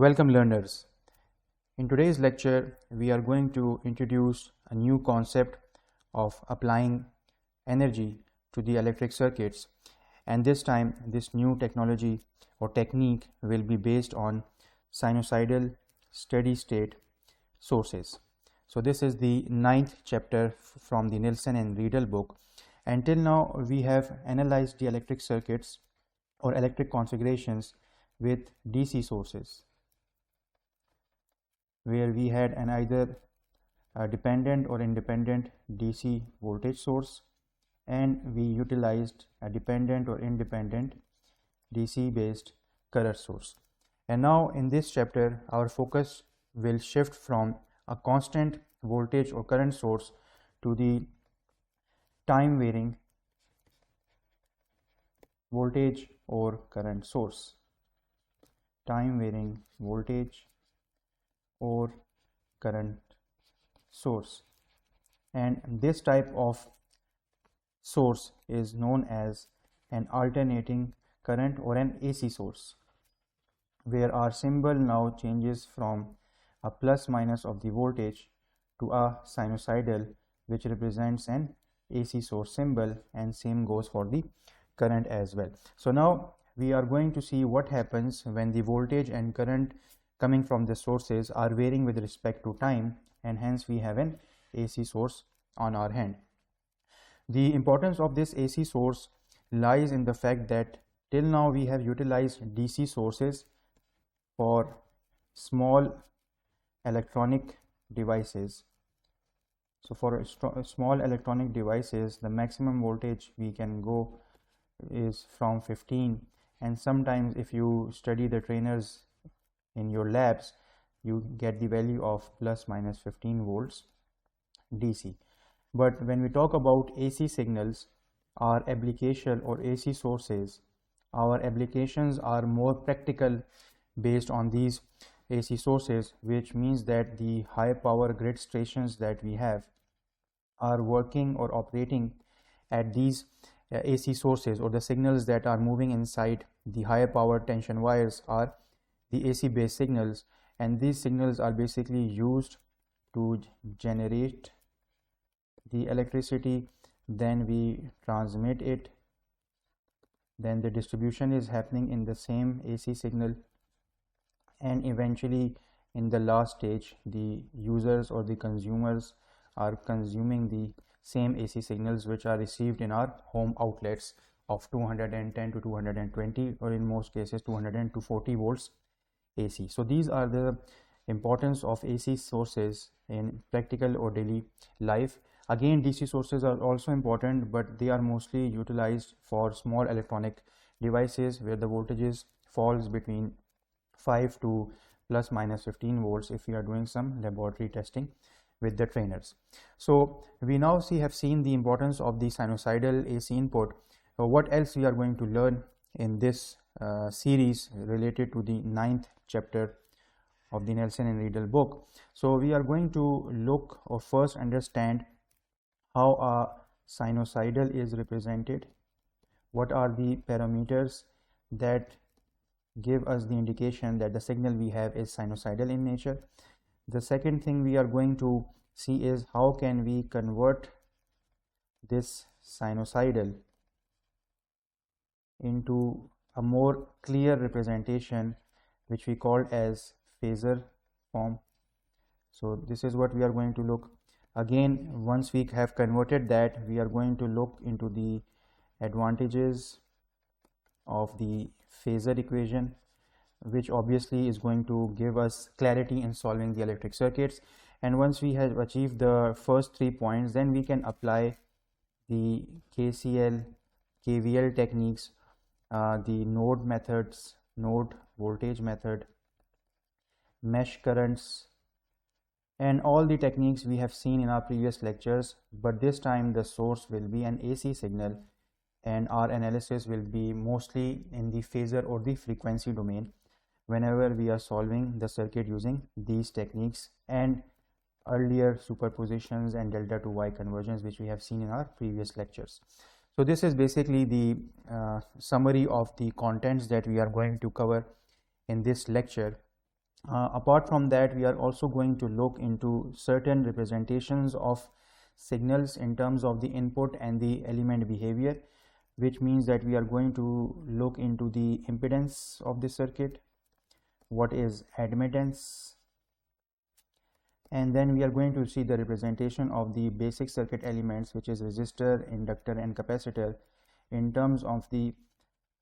Welcome learners. In today's lecture, we are going to introduce a new concept of applying energy to the electric circuits, and this time this new technology or technique will be based on sinusoidal steady state sources. So this is the 9th chapter from the Nielsen and Riedel book. Until now we have analyzed the electric circuits or electric configurations with DC sources, where we had an either a dependent or independent DC voltage source, and we utilized a dependent or independent DC based current source. And now in this chapter our focus will shift from a constant voltage or current source to the time varying voltage or current source. Time varying voltage or current source, and this type of source is known as an alternating current or an AC source, where our symbol now changes from a plus minus of the voltage to a sinusoidal, which represents an AC source symbol, and same goes for the current as well. So now we are going to see what happens when the voltage and current coming from the sources are varying with respect to time, and hence we have an AC source on our hand. The importance of this AC source lies in the fact that till now we have utilized DC sources for small electronic devices. So for small electronic devices, the maximum voltage we can go is from 15, and sometimes if you study the trainers in your labs, you get the value of plus minus 15 volts DC. But when we talk about AC signals, our application or AC sources, our applications are more practical based on these AC sources, which means that the high power grid stations that we have are working or operating at these AC sources, or the signals that are moving inside the higher power tension wires are the AC based signals, and these signals are basically used to generate the electricity, then we transmit it, then the distribution is happening in the same AC signal, and eventually in the last stage the users or the consumers are consuming the same AC signals which are received in our home outlets of 210 to 220, or in most cases 200 to 240 volts AC. So these are the importance of AC sources in practical or daily life. Again, DC sources are also important, but they are mostly utilized for small electronic devices where the voltages falls between 5 to plus minus 15 volts if we are doing some laboratory testing with the trainers. So we now have seen the importance of the sinusoidal AC input. What else we are going to learn in this series related to the 9th chapter of the Nielsen and Riedel book? So we are going to look or first understand how a sinusoidal is represented, what are the parameters that give us the indication that the signal we have is sinusoidal in nature. The second thing we are going to see is how can we convert this sinusoidal into a more clear representation, which we call as phasor form. So this is what we are going to look. Again, once we have converted that, we are going to look into the advantages of the phasor equation, which obviously is going to give us clarity in solving the electric circuits. And once we have achieved the first 3 points, then we can apply the KCL, KVL techniques, the node methods, node voltage method, mesh currents, and all the techniques we have seen in our previous lectures. But this time the source will be an AC signal, and our analysis will be mostly in the phasor or the frequency domain whenever we are solving the circuit using these techniques and earlier superpositions and delta to Y conversions, which we have seen in our previous lectures. So this is basically the summary of the contents that we are going to cover in this lecture. Apart from that, we are also going to look into certain representations of signals in terms of the input and the element behavior, which means that we are going to look into the impedance of the circuit, what is admittance, and then we are going to see the representation of the basic circuit elements, which is resistor, inductor and capacitor, in terms of the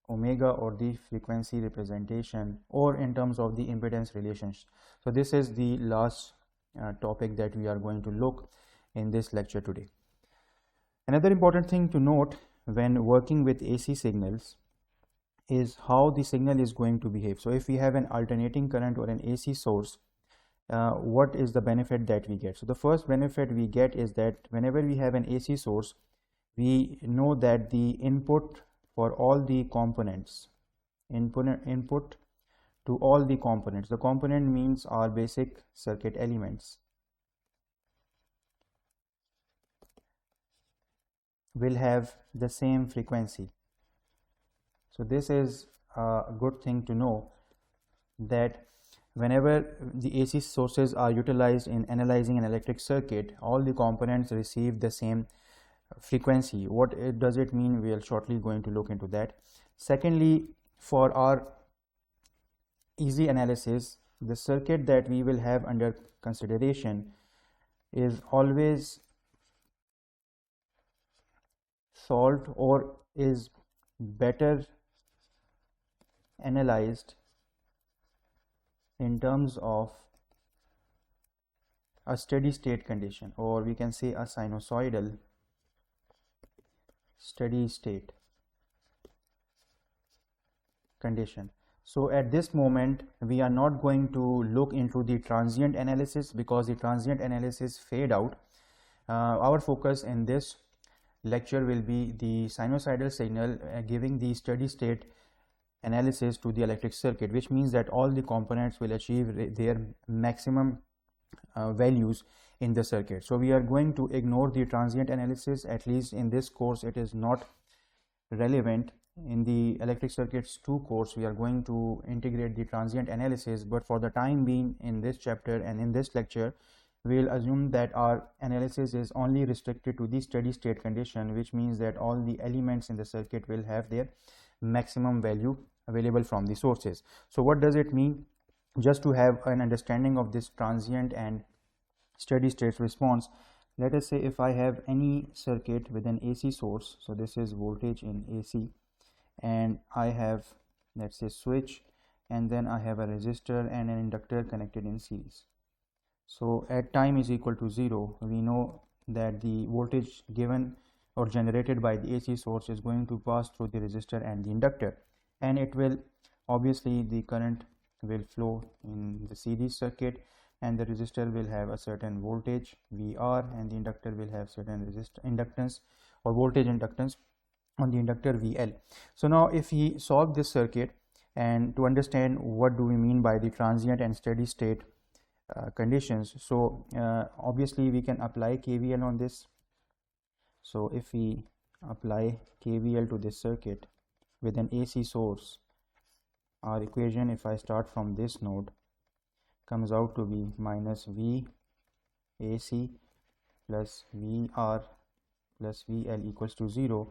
omega or the frequency representation, or in terms of the impedance relations. So this is the last topic that we are going to look in this lecture today. Another important thing to note when working with AC signals is how the signal is going to behave. So if we have an alternating current or an AC source, what is the benefit that we get? So the first benefit we get is that whenever we have an AC source, we know that the input for all the components, input to all the components, the component means our basic circuit elements, will have the same frequency. So this is a good thing to know, that whenever the AC sources are utilized in analyzing an electric circuit, all the components receive the same frequency. What does it mean? We are shortly going to look into that. Secondly, for our easy analysis, the circuit that we will have under consideration is always solved or is better analyzed in terms of a steady state condition, or we can say a sinusoidal steady state condition. So at this moment we are not going to look into the transient analysis, because the transient analysis fade out. Our focus in this lecture will be the sinusoidal signal giving the steady state analysis to the electric circuit, which means that all the components will achieve their maximum values in the circuit. So we are going to ignore the transient analysis. At least in this course it is not relevant. In the electric circuits 2 course we are going to integrate the transient analysis, but for the time being in this chapter and in this lecture we will assume that our analysis is only restricted to the steady state condition, which means that all the elements in the circuit will have their maximum value available from the sources. So what does it mean? Just to have an understanding of this transient and steady state response, let us say if I have any circuit with an AC source, so this is voltage in AC, and I have, let's say, switch, and then I have a resistor and an inductor connected in series. So at time is equal to 0, we know that the voltage given or generated by the AC source is going to pass through the resistor and the inductor, and it will obviously, the current will flow in the series circuit, and the resistor will have a certain voltage VR, and the inductor will have certain inductance or voltage inductance on the inductor VL. So now if we solve this circuit, and to understand what do we mean by the transient and steady state conditions, so obviously we can apply KVL on this. So if we apply KVL to this circuit with an AC source, our equation, if I start from this node, comes out to be minus V AC plus VR plus VL equals to 0.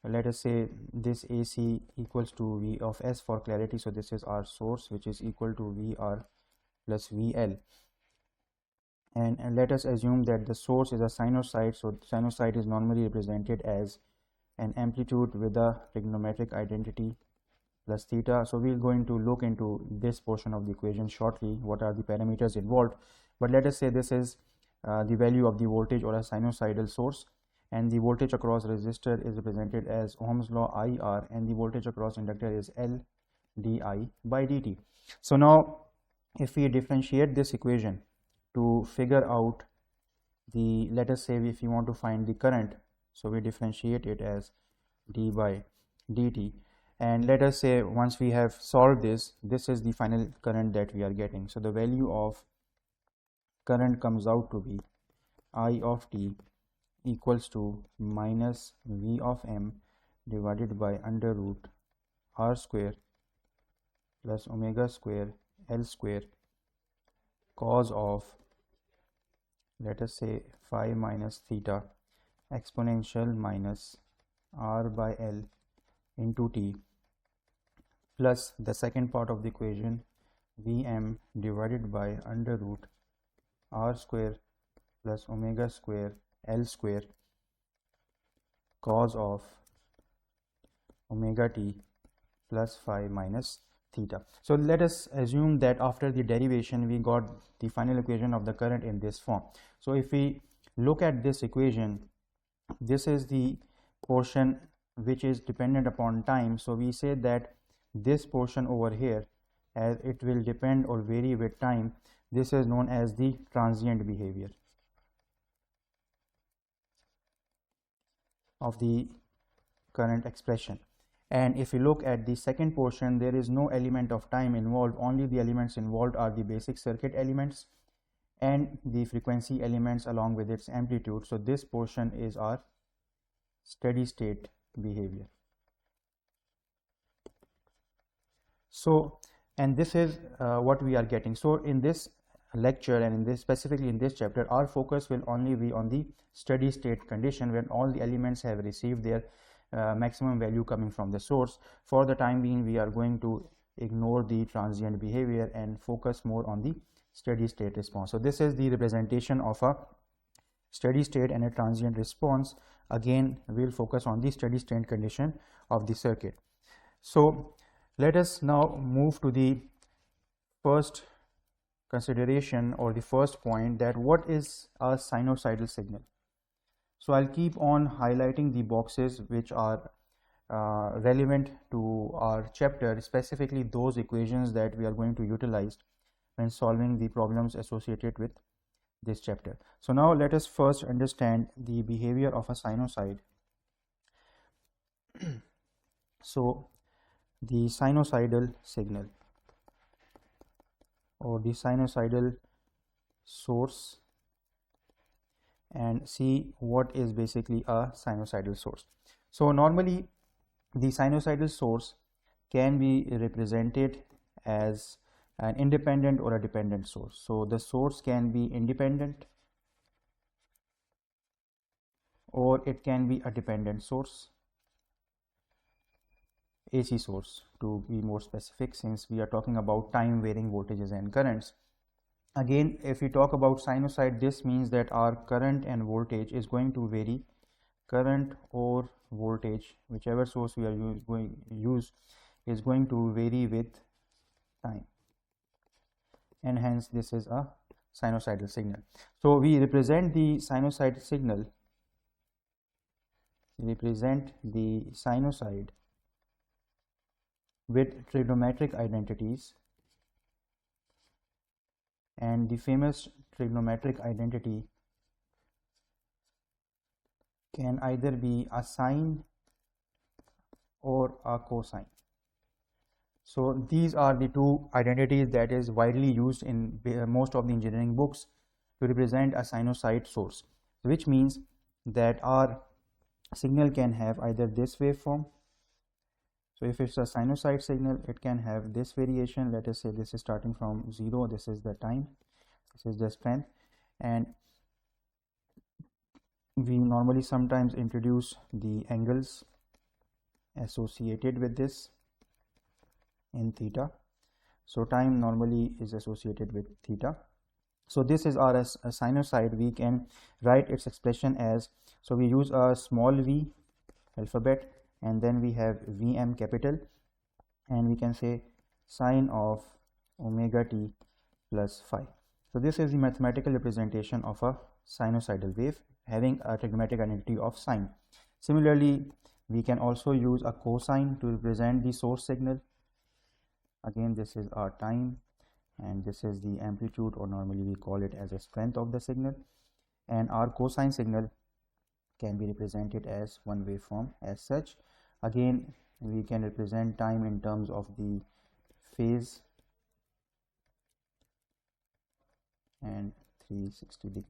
Let us say this AC equals to V of S for clarity. So this is our source, which is equal to VR plus VL. And let us assume that the source is a sinusoid. So sinusoid is normally represented as an amplitude with a trigonometric identity plus theta. So we are going to look into this portion of the equation shortly, what are the parameters involved. But let us say this is the value of the voltage or a sinusoidal source, and the voltage across resistor is represented as Ohm's law IR, and the voltage across inductor is L di by dt. So now if we differentiate this equation to figure out the, let us say if you want to find the current, so we differentiate it as d by dt, and let us say once we have solved this, this is the final current that we are getting. So the value of current comes out to be I of t equals to minus V of m divided by under root r square plus omega square L square cos of, let us say, phi minus theta exponential minus r by L into t, plus the second part of the equation Vm divided by under root r square plus omega square L square cos of omega t plus phi minus theta. So let us assume that after the derivation we got the final equation of the current in this form. So if we look at this equation, this is the portion which is dependent upon time. So we say that this portion over here, as it will depend or vary with time, this is known as the transient behavior of the current expression. And if you look at the second portion, there is no element of time involved, only the elements involved are the basic circuit elements and the frequency elements along with its amplitude. So this portion is our steady state behavior. So, and this is what we are getting. So in this lecture and in this, specifically in this chapter, our focus will only be on the steady state condition when all the elements have received their maximum value coming from the source. For the time being, we are going to ignore the transient behavior and focus more on the steady state response. So this is the representation of a steady state and a transient response. Again, we'll focus on the steady state condition of the circuit. So let us now move to the first consideration, or the first point, that what is a sinusoidal signal. So I'll keep on highlighting the boxes which are relevant to our chapter, specifically those equations that we are going to utilize when solving the problems associated with this chapter. So now let us first understand the behavior of a sinusoid. So the sinusoidal signal, or the sinusoidal source, and see what is basically a sinusoidal source. So normally the sinusoidal source can be represented as an independent or a dependent source. So the source can be independent or it can be a dependent source, AC source to be more specific, since we are talking about time varying voltages and currents. Again, if we talk about sinusoid, this means that our current and voltage is going to vary. Current or voltage, whichever source we are going to use, is going to vary with time, and hence this is a sinusoidal signal. So we represent the sinusoid signal, represent the sinusoid with trigonometric identities, and the famous trigonometric identity can either be a sine or a cosine. So these are the two identities that is widely used in most of the engineering books to represent a sinusoid source, which means that our signal can have either this waveform. So if it's a sinusoid signal, it can have this variation. Let us say this is starting from 0, this is the time, this is the strength, and we normally sometimes introduce the angles associated with this in theta. So time normally is associated with theta. So this is our a sinusoid. We can write its expression as, so we use a small v alphabet, and then we have Vm capital, and we can say sine of omega t plus phi. So this is the mathematical representation of a sinusoidal wave having a trigonometric identity of sine. Similarly, we can also use a cosine to represent the source signal. Again, this is our time and this is the amplitude, or normally we call it as a strength of the signal, and our cosine signal can be represented as one waveform as such. Again, we can represent time in terms of the phase and 360 degree.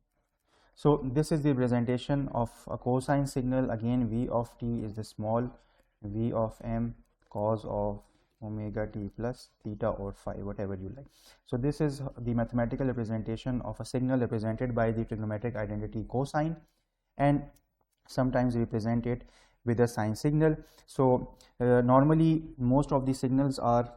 So this is the representation of a cosine signal. Again, v of t is the small v of m cos of omega t plus theta or phi, whatever you like. So this is the mathematical representation of a signal represented by the trigonometric identity cosine, and sometimes represent it with a sine signal. So normally most of the signals are,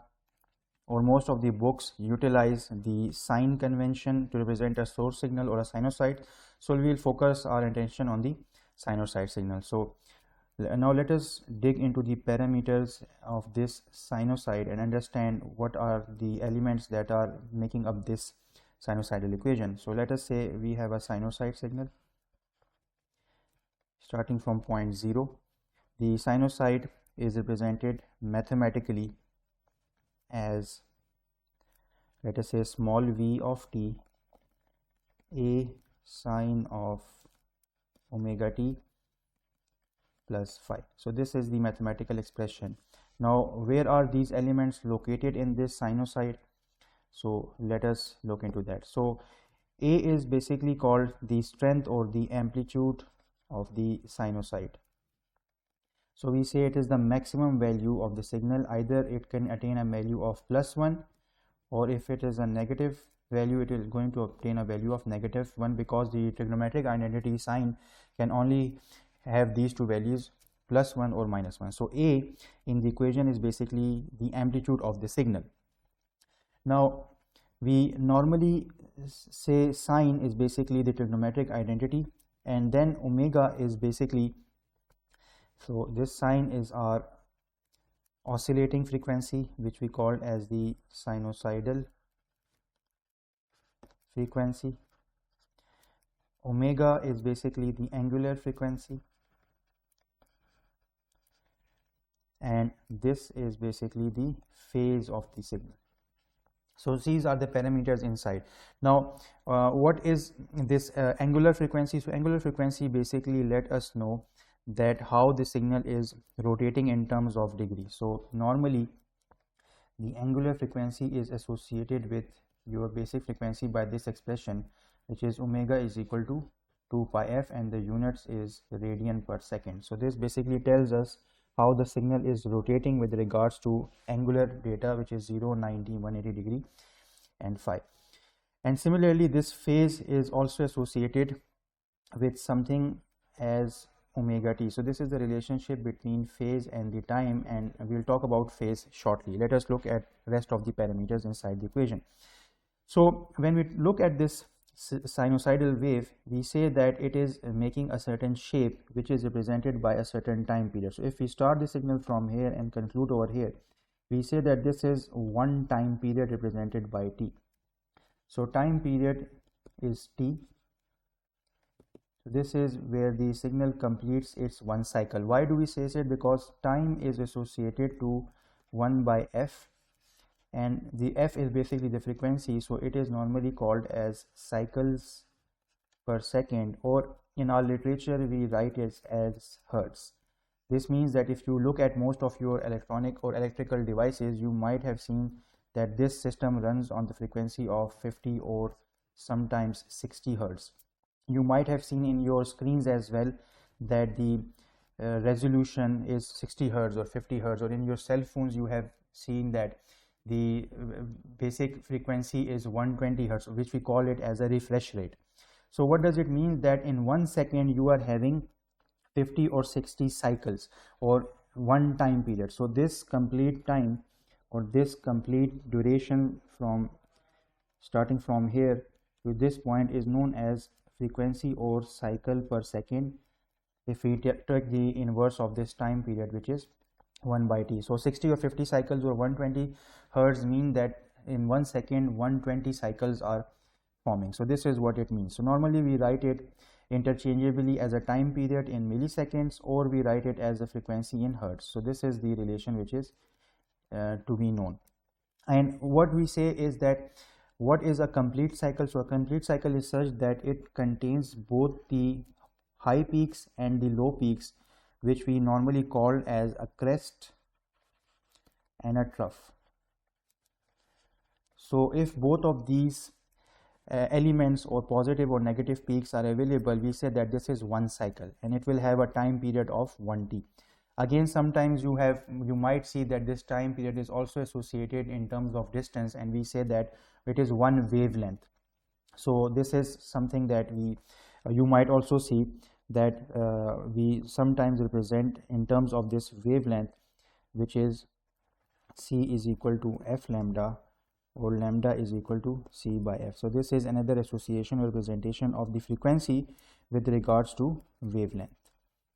or most of the books utilize the sine convention to represent a source signal or a sinusoid. So we will focus our attention on the sinusoid signal. So now let us dig into the parameters of this sinusoid and understand what are the elements that are making up this sinusoidal equation. So let us say we have a sinusoid signal starting from point 0. The sinusoid is represented mathematically as, let us say, small v of t a sine of omega t plus phi. So this is the mathematical expression. Now where are these elements located in this sinusoid? So let us look into that. So A is basically called the strength or the amplitude of the sinusoid. So we say it is the maximum value of the signal. Either it can attain a value of +1, or if it is a negative value, it is going to obtain a value of -1, because the trigonometric identity sine can only have these two values, +1 or -1. So A in the equation is basically the amplitude of the signal. Now we normally say sine is basically the trigonometric identity, and then omega is basically, so this sine is our oscillating frequency, which we call as the sinusoidal frequency. Omega is basically the angular frequency, and this is basically the phase of the signal. So these are the parameters inside. Now what is this angular frequency? So angular frequency basically let us know that how the signal is rotating in terms of degree. So normally the angular frequency is associated with your basic frequency by this expression, which is omega is equal to 2 pi f, and the units is radian per second. So this basically tells us how the signal is rotating with regards to angular data, which is 0, 90, 180 degree and phi. And similarly this phase is also associated with something as omega t. So this is the relationship between phase and the time, and we'll talk about phase shortly. Let us look at rest of the parameters inside the equation. So when we look at this sinusoidal wave, we say that it is making a certain shape which is represented by a certain time period. So if we start the signal from here and conclude over here, we say that this is one time period represented by t. So time period is t. This is where the signal completes its one cycle. Why do we say it? Because time is associated to 1 by f, and the f is basically the frequency, so it is normally called as cycles per second, or in our literature we write it as hertz. This means that if you look at most of your electronic or electrical devices, you might have seen that this system runs on the frequency of 50 or sometimes 60 hertz. You might have seen in your screens as well that the resolution is 60 hertz or 50 hertz, or in your cell phones you have seen that the basic frequency is 120 hertz, which we call it as a refresh rate. So what does it mean? That in 1 second you are having 50 or 60 cycles, or one time period. So this complete time, or this complete duration from starting from here to this point, is known as frequency or cycle per second, if we take the inverse of this time period, which is 1 by t. So 60 or 50 cycles or 120 hertz mean that in 1 second 120 cycles are forming. So this is what it means. So normally we write it interchangeably as a time period in milliseconds, or we write it as a frequency in hertz. So this is the relation which is to be known. And what we say is that what is a complete cycle? So a complete cycle is such that it contains both the high peaks and the low peaks, which we normally call as a crest and a trough. So if both of these elements or positive or negative peaks are available, we say that this is one cycle and it will have a time period of 1t. Again, sometimes you might see that this time period is also associated in terms of distance, and we say that it is one wavelength. So this is something that you might also see that we sometimes represent in terms of this wavelength, which is c is equal to f lambda, or lambda is equal to c by f. So this is another association or representation of the frequency with regards to wavelength.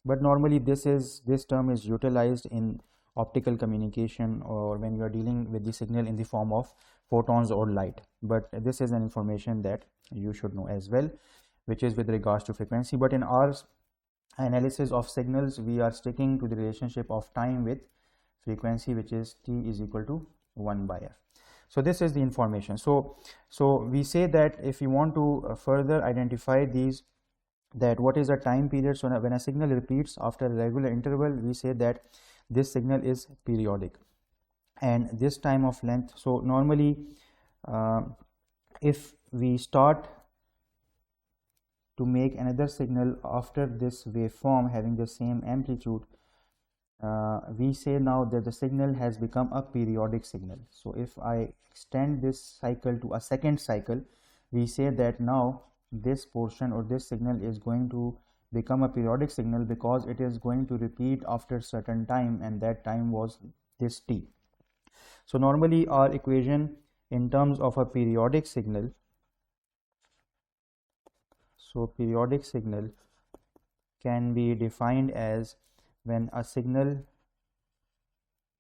But normally this term is utilized in optical communication, or when you are dealing with the signal in the form of photons or light. But this is an information that you should know as well, which is with regards to frequency. But in our analysis of signals, we are sticking to the relationship of time with frequency, which is t is equal to 1 by f. So this is the information. So we say that if you want to further identify these, that what is a time period. So when a signal repeats after a regular interval, we say that this signal is periodic, and this time of length. So normally if we start to make another signal after this waveform having the same amplitude, we say now that the signal has become a periodic signal. So if I extend this cycle to a second cycle, we say that now this portion or this signal is going to become a periodic signal, because it is going to repeat after certain time, and that time was this t. So normally our equation in terms of a periodic signal, so periodic signal can be defined as when a signal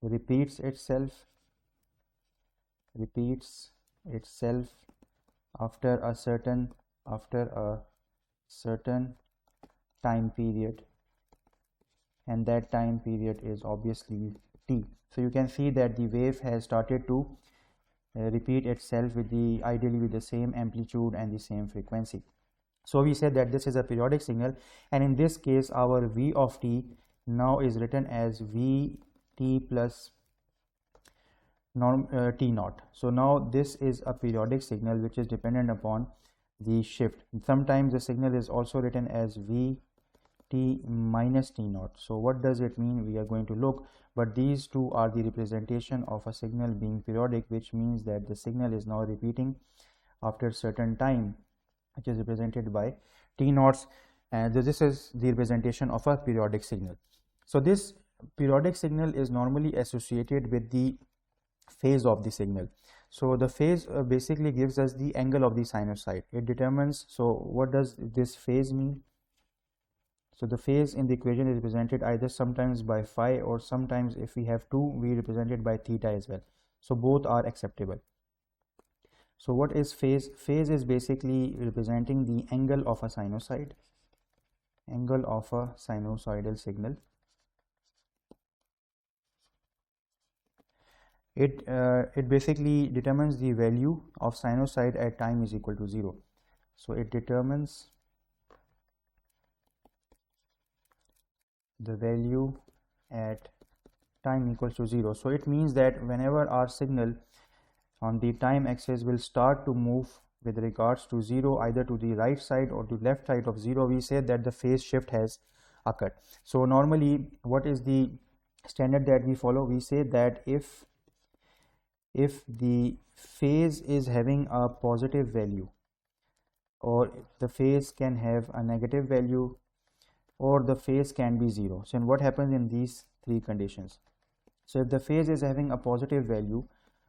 repeats itself after a certain time period, and that time period is obviously t. So you can see that the wave has started to repeat itself ideally with the same amplitude and the same frequency. So we said that this is a periodic signal, and in this case our v of t now is written as v t plus t naught. So now this is a periodic signal which is dependent upon the shift. Sometimes the signal is also written as v t minus t naught. So what does it mean? We are going to look, but these two are the representation of a signal being periodic, which means that the signal is now repeating after certain time, which is represented by t naughts, and this is the representation of a periodic signal. So this periodic signal is normally associated with the phase of the signal. So the phase basically gives us the angle of the sinusoid. It determines, so what does this phase mean? So the phase in the equation is represented either sometimes by phi, or sometimes if we have two, we represent it by theta as well. So both are acceptable. So what is phase? Phase is basically representing the angle of a sinusoid, angle of a sinusoidal signal. It basically determines the value of sinusoid at time is equal to 0. So it determines the value at time equals to 0. So it means that whenever our signal on the time axis will start to move with regards to 0, either to the right side or to left side of 0, we say that the phase shift has occurred. So normally what is the standard that we follow? We say that if the phase is having a positive value, or the phase can have a negative value, or the phase can be 0. So what happens in these three conditions? So if the phase is having a positive value,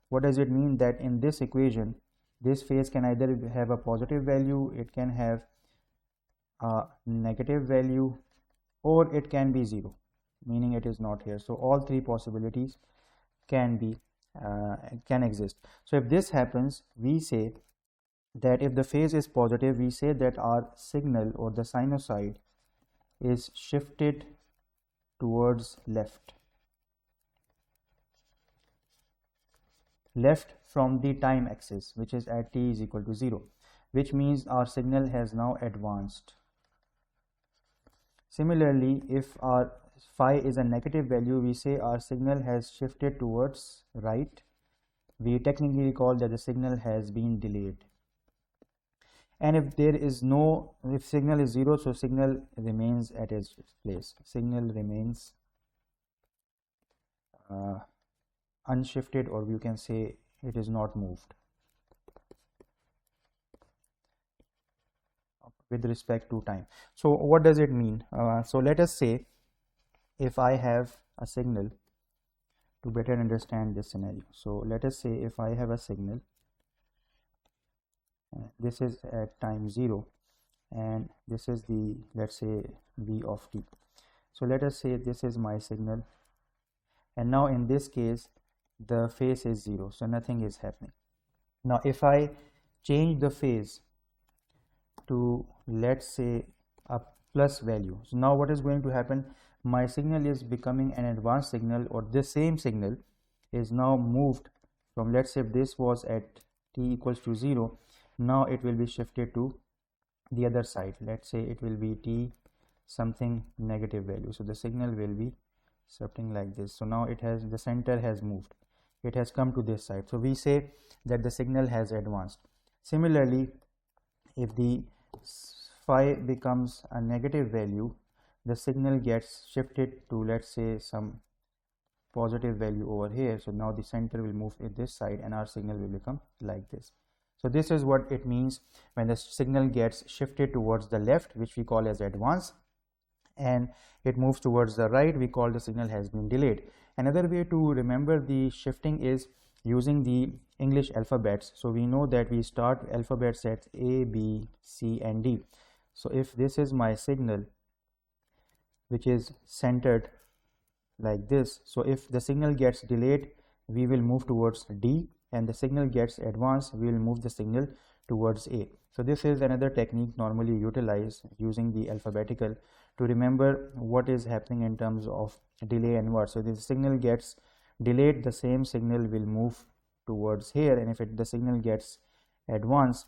what does it mean? That in this equation, this phase can either have a positive value, it can have a negative value, or it can be 0, meaning it is not here. So all three possibilities can exist. So if this happens, we say that if the phase is positive, we say that our signal or the sinusoid is shifted towards left from the time axis, which is at t is equal to 0, which means our signal has now advanced. Similarly, if our phi is a negative value, we say our signal has shifted towards right. We technically call that the signal has been delayed. And if signal is 0, so signal remains at its place. Signal remains unshifted, or you can say it is not moved with respect to time. So what does it mean? So let us say if I have a signal, to better understand this scenario. So let us say if I have a signal, this is at time 0 and this is the, let's say, v of t. So let us say this is my signal, and now in this case the phase is 0, so nothing is happening. Now if I change the phase to, let's say, a plus value, so now what is going to happen? My signal is becoming an advanced signal, or this same signal is now moved from, let's say if this was at t equals to 0, now it will be shifted to the other side. Let's say it will be t something negative value, so the signal will be something like this. So now it has, the center has moved, it has come to this side, so we say that the signal has advanced. Similarly, if the phi becomes a negative value, the signal gets shifted to, let's say, some positive value over here, so now the center will move at this side and our signal will become like this. So this is what it means when the signal gets shifted towards the left, which we call as advance, and it moves towards the right, we call the signal has been delayed. Another way to remember the shifting is using the English alphabets. So we know that we start alphabets at A, B, C and D. So if this is my signal, which is centered like this, so if the signal gets delayed, we will move towards D, and the signal gets advanced, we will move the signal towards A. So this is another technique normally utilized using the alphabetical to remember what is happening in terms of delay and inverse. So if the signal gets delayed, the same signal will move towards here, and if the signal gets advanced,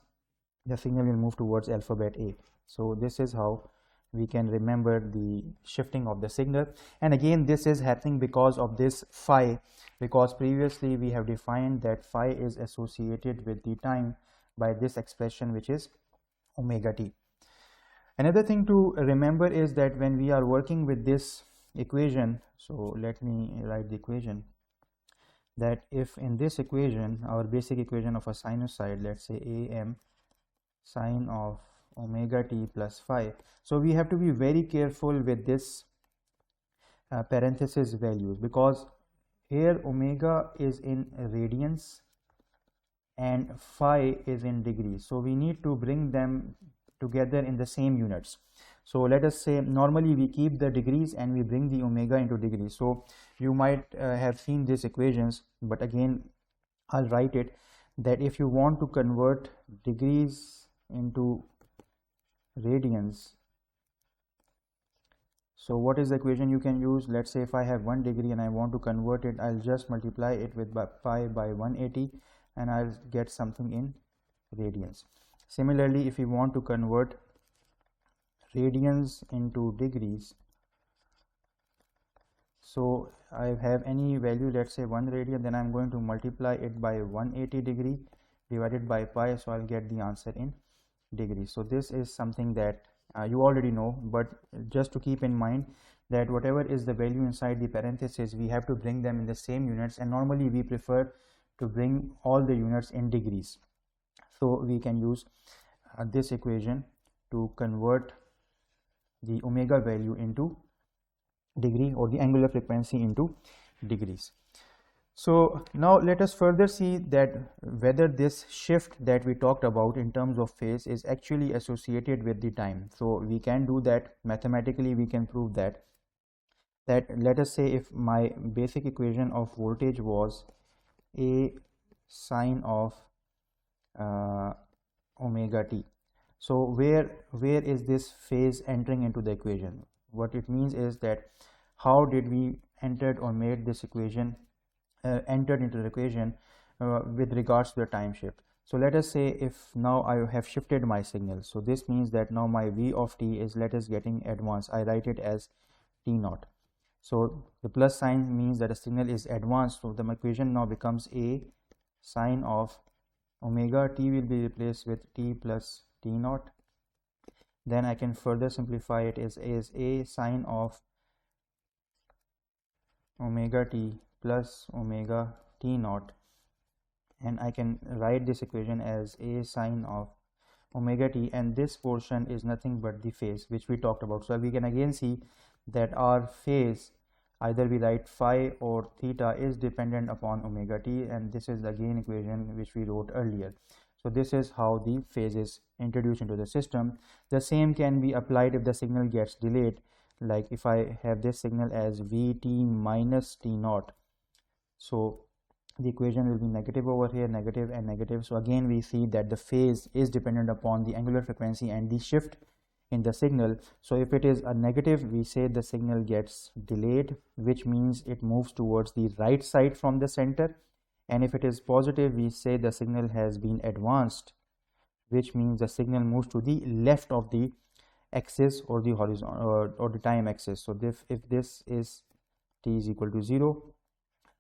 the signal will move towards alphabet A. So this is how we can remember the shifting of the signal. And again, this is happening because of this phi, because previously we have defined that phi is associated with the time by this expression, which is omega t. Another thing to remember is that when we are working with this equation, so let me write the equation, that if in this equation, our basic equation of a sinusoid, let's say am sine of omega t plus phi, so we have to be very careful with this parenthesis values, because here omega is in radians and phi is in degrees, so we need to bring them together in the same units. So let us say normally we keep the degrees and we bring the omega into degrees. So you might have seen these equations, but again I'll write it, that if you want to convert degrees into radians, so what is the equation you can use? Let's say if I have 1 degree and I want to convert it, I'll just multiply it with pi by 180 and I'll get something in radians. Similarly, if we want to convert radians into degrees, so I have any value, let's say 1 radian, then I'm going to multiply it by 180 degree divided by pi, so I'll get the answer in degrees. So this is something that you already know, but just to keep in mind that whatever is the value inside the parenthesis, we have to bring them in the same units, and normally we prefer to bring all the units in degrees. So we can use this equation to convert the omega value into degree, or the angular frequency into degrees. So now let us further see that whether this shift that we talked about in terms of phase is actually associated with the time. So we can do that mathematically, we can prove that let us say if my basic equation of voltage was a sine of omega t. So where is this phase entering into the equation? What it means is that how did we entered or made this equation entered into the equation with regards to the time shift. So let us say if now I have shifted my signal, so this means that now my v of t is, let us getting advanced, I write it as t naught. So the plus sign means that a signal is advanced, so the equation now becomes a sine of omega t will be replaced with t plus t naught. Then I can further simplify it as a sine of omega t plus omega t naught, and I can write this equation as a sine of omega t, and this portion is nothing but the phase which we talked about. So we can again see that our phase, either we write phi or theta, is dependent upon omega t, and this is again equation which we wrote earlier. So this is how the phase is introduced into the system. The same can be applied if the signal gets delayed, like if I have this signal as vt minus t naught. So the equation will be negative over here, negative and negative. So again we see that the phase is dependent upon the angular frequency and the shift in the signal. So if it is a negative, we say the signal gets delayed, which means it moves towards the right side from the center. And if it is positive, we say the signal has been advanced, which means the signal moves to the left of the axis or the horizontal or the time axis. So if this is t is equal to 0,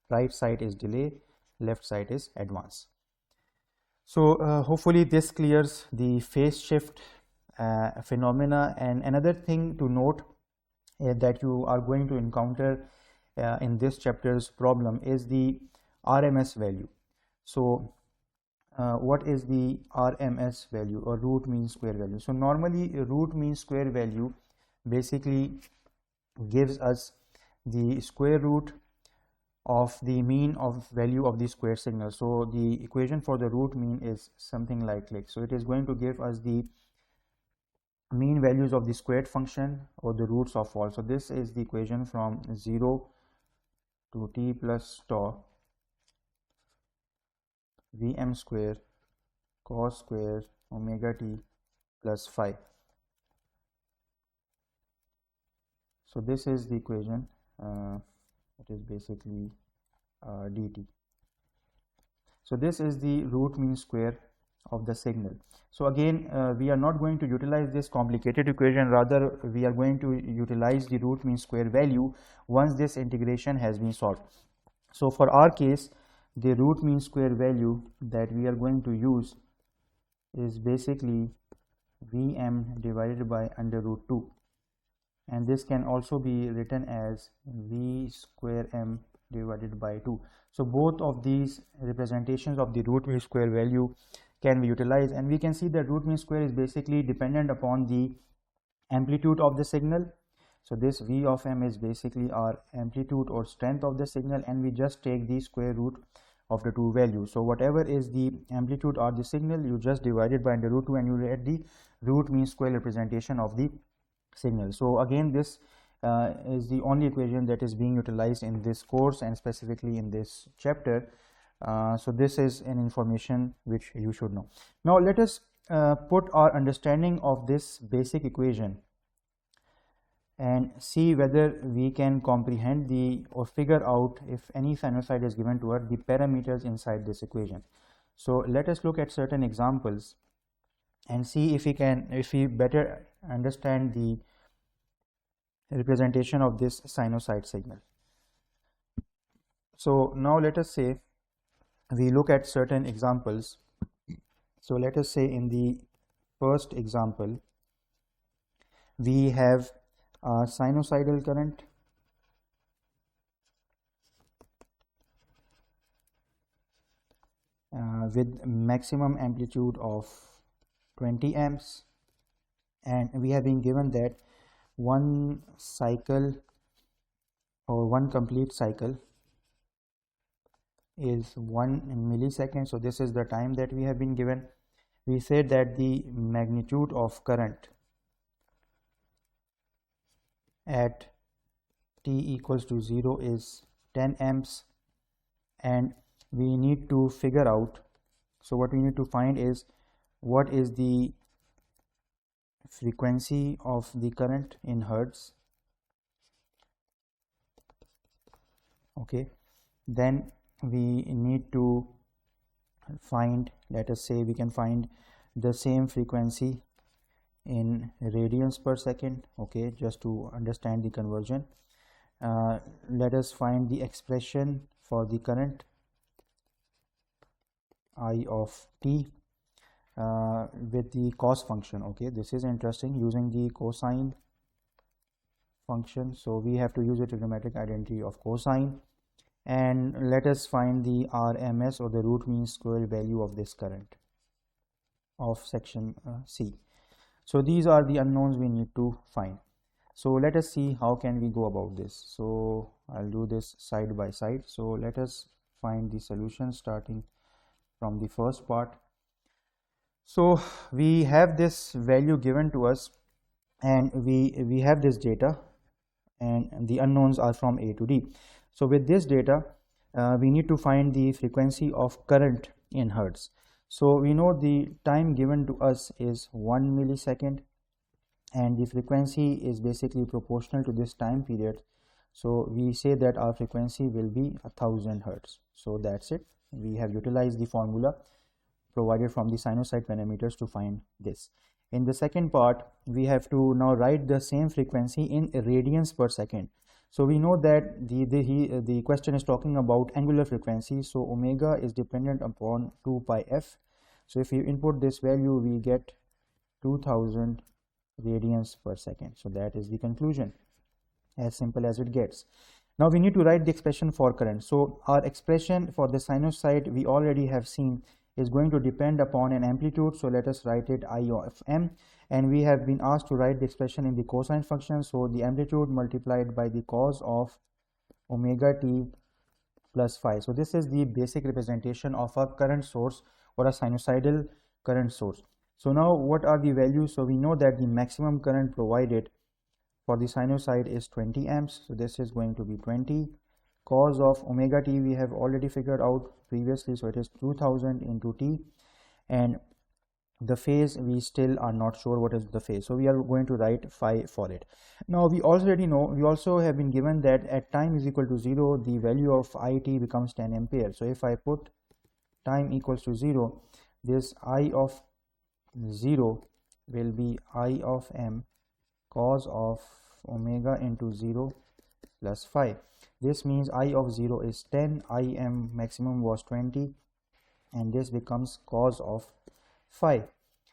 right side is delay, left side is advance. So hopefully this clears the phase shift phenomena. And another thing to note that you are going to encounter in this chapter's problem is the RMS value. So what is the RMS value, or root mean square value? So normally root mean square value basically gives us the square root of the mean of value of the square signal. So the equation for the root mean is something like so it is going to give us the mean values of the squared function or the roots of all. So this is the equation from 0 to t plus tau Vm square cos square omega t plus phi. So this is the equation. It is basically dt. So this is the root mean square of the signal. So again we are not going to utilize this complicated equation, rather we are going to utilize the root mean square value once this integration has been solved. So for our case, the root mean square value that we are going to use is basically Vm divided by under root 2, and this can also be written as V square m divided by 2. So both of these representations of the root mean square value can be utilized, and we can see that root mean square is basically dependent upon the amplitude of the signal. So this V of m is basically our amplitude or strength of the signal, and we just take the square root of the two values. So whatever is the amplitude or the signal, you just divide it by under root 2 and you get the root mean square representation of the signal. So again this is the only equation that is being utilized in this course and specifically in this chapter. So this is an information which you should know. Now let us put our understanding of this basic equation and see whether we can comprehend the or figure out, if any sinusoid is given to us, the parameters inside this equation. So let us look at certain examples and see if we better understand the representation of this sinusoid signal. So now let us say we look at certain examples. So let us say in the first example we have a sinusoidal current with maximum amplitude of 20 amps, and we have been given that one cycle or one complete cycle is 1 millisecond. So this is the time that we have been given. We said that the magnitude of current at t equals to 0 is 10 amps, and we need to figure out, so what we need to find is what is the frequency of the current in hertz. Okay, then we need to find, let us say we can find the same frequency in radians per second. Okay, just to understand the conversion, let us find the expression for the current I of t with the cos function. Okay, this is interesting, using the cosine function. So we have to use a trigonometric identity of cosine, and let us find the RMS or the root mean square value of this current of section C. So these are the unknowns we need to find. So let us see how can we go about this. So I'll do this side by side. So let us find the solution starting from the first part. So we have this value given to us, and we have this data, and the unknowns are from A to D. So with this data, we need to find the frequency of current in hertz. So we know the time given to us is 1 millisecond, and the frequency is basically proportional to this time period. So we say that our frequency will be 1000 hertz. So that's it. We have utilized the formula provided from the sinusoid parameters to find this. In the second part, we have to now write the same frequency in radians per second. So we know that the question is talking about angular frequency. So omega is dependent upon 2 pi f. So if you input this value, we get 2000 radians per second. So that is the conclusion, as simple as it gets. Now we need to write the expression for current. So our expression for the sinusoid we already have seen is going to depend upon an amplitude. So let us write it I of m, and we have been asked to write the expression in the cosine function. So the amplitude multiplied by the cos of omega t plus phi. So this is the basic representation of a current source or a sinusoidal current source. So now what are the values? So we know that the maximum current provided for the sinusoid is 20 amps. So this is going to be 20. Cos of omega t we have already figured out previously. So it is 2000 into t, and the phase we still are not sure what is the phase. So we are going to write phi for it. Now we already know, we also have been given that at time is equal to 0, the value of it becomes 10 ampere. So if I put time equals to 0, this I of 0 will be I of m cos of omega into 0 plus phi. This means I of 0 is 10, Im maximum was 20, and this becomes cos of phi.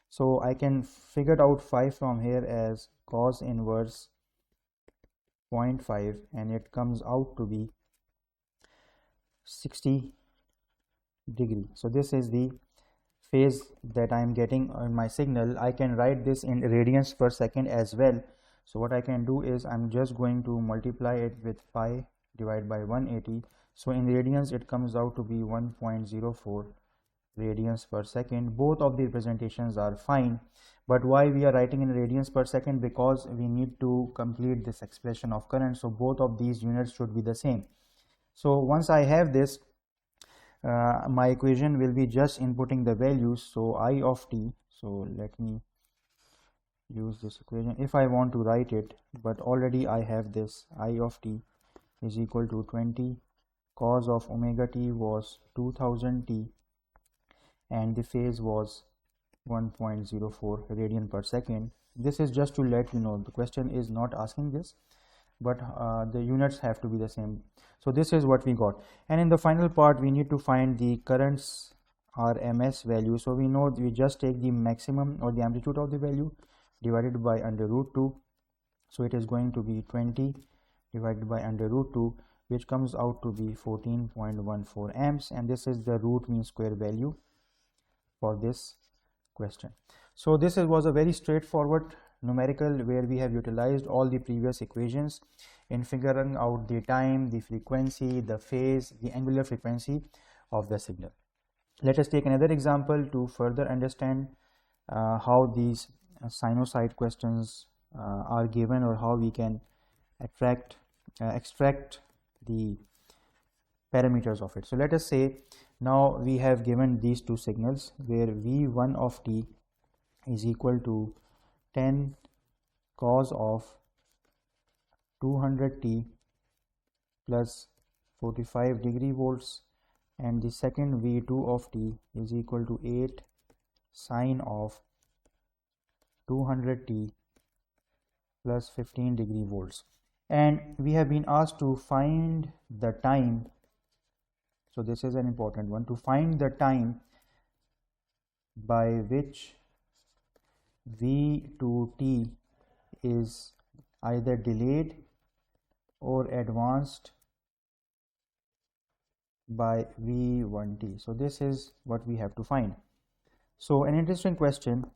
So I can figure out phi from here as cos inverse 0.5, and it comes out to be 60 degree. So this is the phase that I am getting on my signal. I can write this in radians per second as well. So what I can do is I'm just going to multiply it with pi divided by 180. So in radians it comes out to be 1.04 radians per second. Both of the representations are fine, but why we are writing in radians per second? Because we need to complete this expression of current. So both of these units should be the same. So once I have this, my equation will be just inputting the values. So I of t, so let me use this equation if I want to write it, but already I have this. I of t is equal to 20 cos of omega t was 2000 t, and the phase was 1.04 radian per second. This is just to let you know, the question is not asking this, but the units have to be the same. So this is what we got, and in the final part we need to find the current's RMS value. So we know we just take the maximum or the amplitude of the value divided by under root 2. So it is going to be 20 divided by under root 2, which comes out to be 14.14 amps, and this is the root mean square value for this question. So this was a very straightforward numerical where we have utilized all the previous equations in figuring out the time, the frequency, the phase, the angular frequency of the signal. Let us take another example to further understand how these sinusoid questions are given, or how we can extract the parameters of it. So let us say now we have given these two signals where v1 of t is equal to 10 cos of 200 t plus 45 degree volts, and the second v2 of t is equal to 8 sine of 200 t plus 15 degree volts, and we have been asked to find the time. So this is an important one, to find the time by which v2t is either delayed or advanced by V1t. So this is what we have to find. So an interesting question,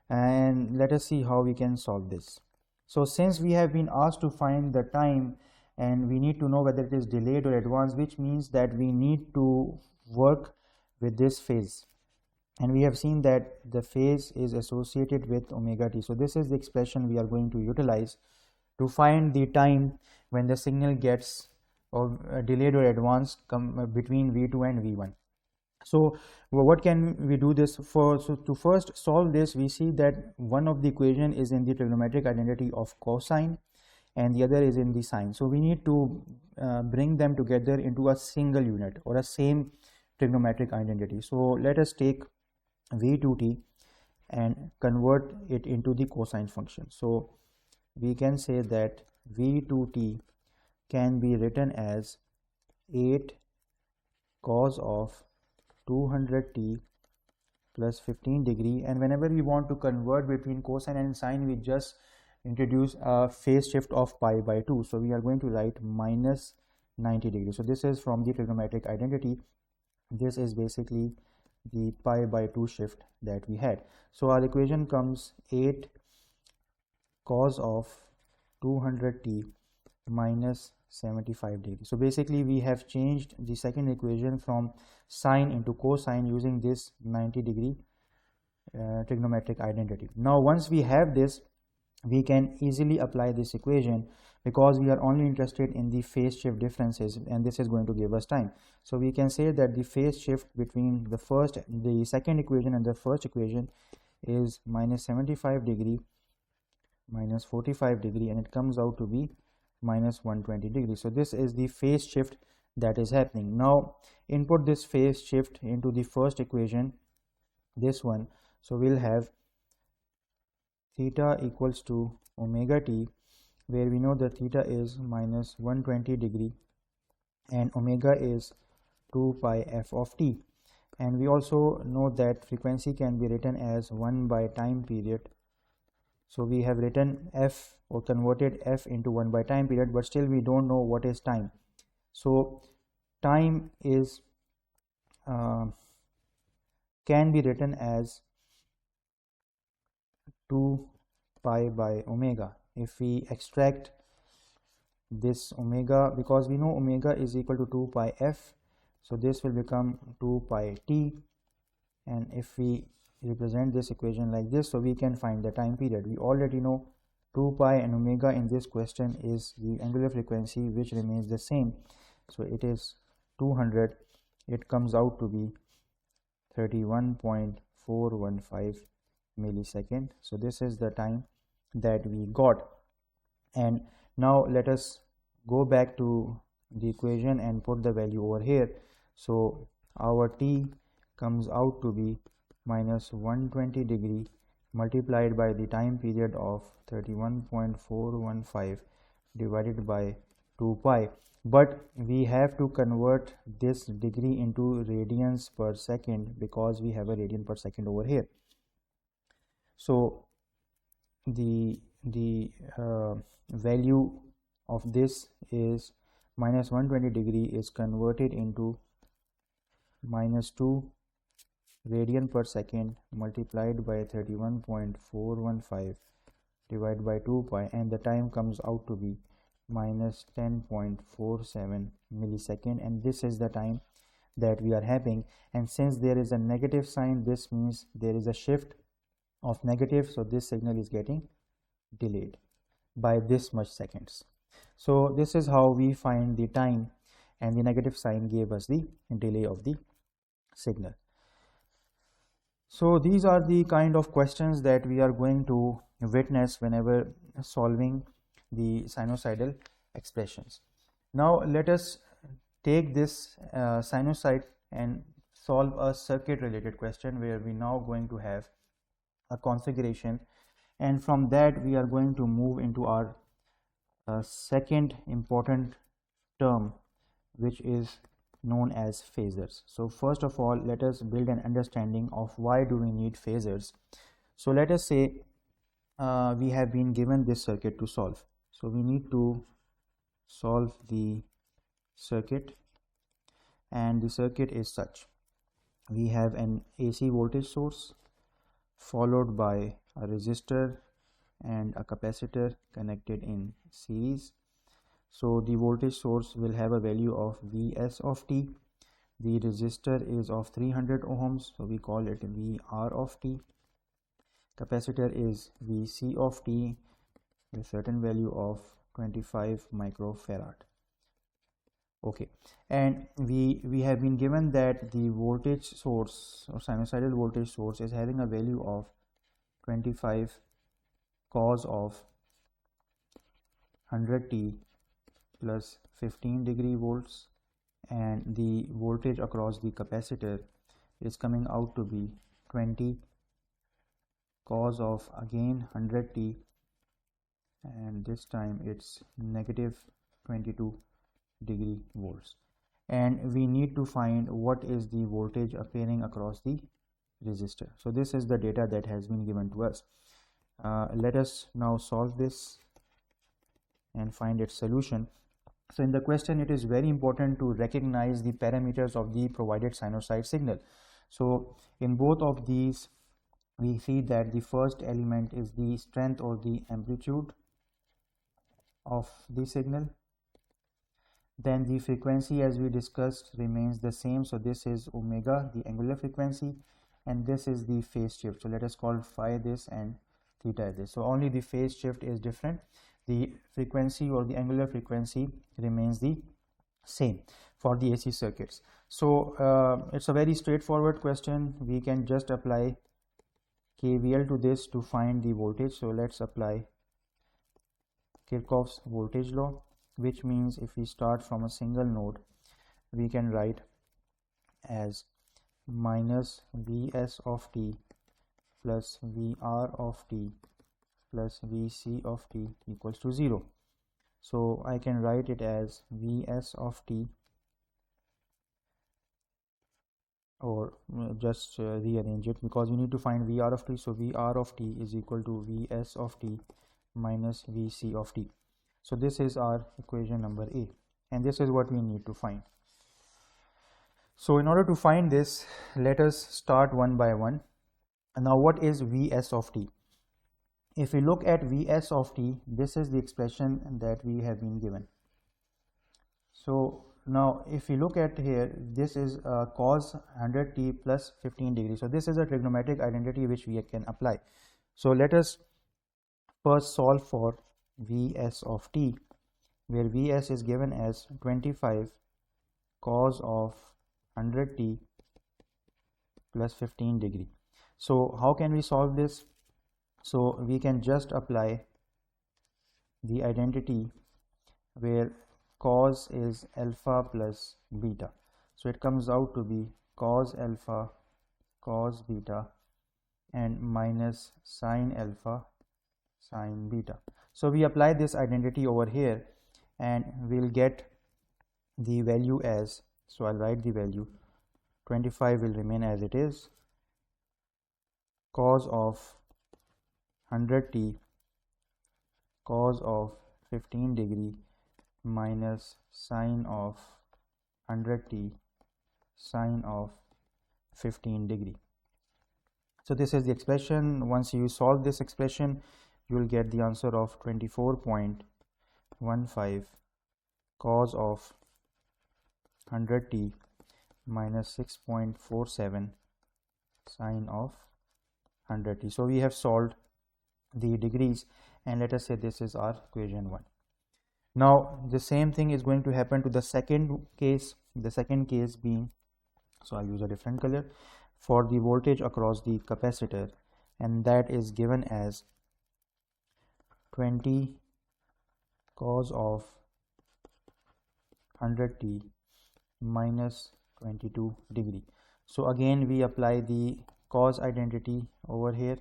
and let us see how we can solve this. So since we have been asked to find the time and we need to know whether it is delayed or advanced, which means that we need to work with this phase. And we have seen that the phase is associated with omega t. So this is the expression we are going to utilize to find the time when the signal gets delayed or advanced between V2 and V1. So what can we do this for? So to first solve this, we see that one of the equation is in the trigonometric identity of cosine and the other is in the sine. So we need to bring them together into a single unit or a same trigonometric identity. So let us take V2t and convert it into the cosine function. So we can say that V2t can be written as 8 cos of 200t plus 15 degree, and whenever we want to convert between cosine and sine, we just introduce a phase shift of pi by 2. So we are going to write minus 90 degrees. So this is from the trigonometric identity. This is basically the pi by 2 shift that we had. So our equation comes 8 cos of 200t minus 75 degrees. So basically we have changed the second equation from sine into cosine using this 90 degree trigonometric identity. Now once we have this, we can easily apply this equation because we are only interested in the phase shift differences, and this is going to give us time. So we can say that the phase shift between the second equation and the first equation is minus 75 degree minus 45 degree, and it comes out to be minus 120 degrees. So this is the phase shift that is happening. Now input this phase shift into the first equation, this one. So we'll have theta equals to omega t, where we know that theta is minus 120 degree and omega is 2 pi f of t, and we also know that frequency can be written as 1 by time period. So we have written f or converted f into 1 by time period, but still we don't know what is time. So time is can be written as 2 pi by omega. If we extract this omega, because we know omega is equal to 2 pi f, so this will become 2 pi t, and if we represent this equation like this, so we can find the time period. We already know 2 pi and omega in this question is the angular frequency, which remains the same. So it is 200. It comes out to be 31.415 millisecond. So this is the time that we got. And now let us go back to the equation and put the value over here. So our t comes out to be minus 120 degree multiplied by the time period of 31.415 divided by 2 pi. But we have to convert this degree into radians per second because we have a radian per second over here. So the value of this is minus 120 degree is converted into minus 2 radian per second multiplied by 31.415 divided by 2 pi, and the time comes out to be minus 10.47 millisecond, and this is the time that we are having. And since there is a negative sign, this means there is a shift of negative, so this signal is getting delayed by this much seconds. So this is how we find the time, and the negative sign gave us the delay of the signal. So these are the kind of questions that we are going to witness whenever solving the sinusoidal expressions. Now let us take this sinusoid and solve a circuit related question, where we now going to have a configuration, and from that we are going to move into our second important term, which is known as phasors. So first of all, let us build an understanding of why do we need phasors. So let us say we have been given this circuit to solve. So we need to solve the circuit, and the circuit is such. We have an AC voltage source followed by a resistor and a capacitor connected in series. So the voltage source will have a value of Vs of t. The resistor is of 300 ohms, so we call it Vr of t. Capacitor is Vc of t with certain value of 25 microfarad. Okay, and we have been given that the voltage source or sinusoidal voltage source is having a value of 25 cos of 100t plus 15 degree volts, and the voltage across the capacitor is coming out to be 20 cos of again 100t, and this time it's negative 22 degree volts, and we need to find what is the voltage appearing across the resistor. So this is the data that has been given to us. Let us now solve this and find its solution. So in the question, it is very important to recognize the parameters of the provided sinusoid signal. So in both of these, we see that the first element is the strength or the amplitude of the signal. Then the frequency, as we discussed, remains the same. So this is omega, the angular frequency, and this is the phase shift. So let us call phi this and theta this. So only the phase shift is different. The frequency or the angular frequency remains the same for the AC circuits. So it's a very straightforward question. We can just apply KVL to this to find the voltage. So let's apply Kirchhoff's voltage law, which means if we start from a single node, we can write as minus Vs of t plus Vr of t plus Vc of t equals to 0. So I can write it as Vs of t, or just rearrange it because we need to find Vr of t. So Vr of t is equal to Vs of t minus Vc of t. So this is our equation number A, and this is what we need to find. So in order to find this, let us start one by one. Now what is Vs of t? If we look at Vs of t, this is the expression that we have been given. So now if we look at here, this is cos 100t plus 15 degrees. So this is a trigonometric identity which we can apply. So let us first solve for Vs of t, where Vs is given as 25 cos of 100t plus 15 degree. So how can we solve this? So we can just apply the identity where cos is alpha plus beta. So it comes out to be cos alpha cos beta and minus sine alpha sine beta. So we apply this identity over here and we'll get the value as, so I'll write the value, 25 will remain as it is, cos of 100t cos of 15 degree minus sine of 100t sine of 15 degree. So this is the expression. Once you solve this expression, you will get the answer of 24.15 cos of 100t minus 6.47 sine of 100t. So we have solved the degrees, and let us say this is our equation 1. Now the same thing is going to happen to the second case being, so I'll use a different color, for the voltage across the capacitor, and that is given as 20 cos of 100t minus 22 degree. So again we apply the cos identity over here.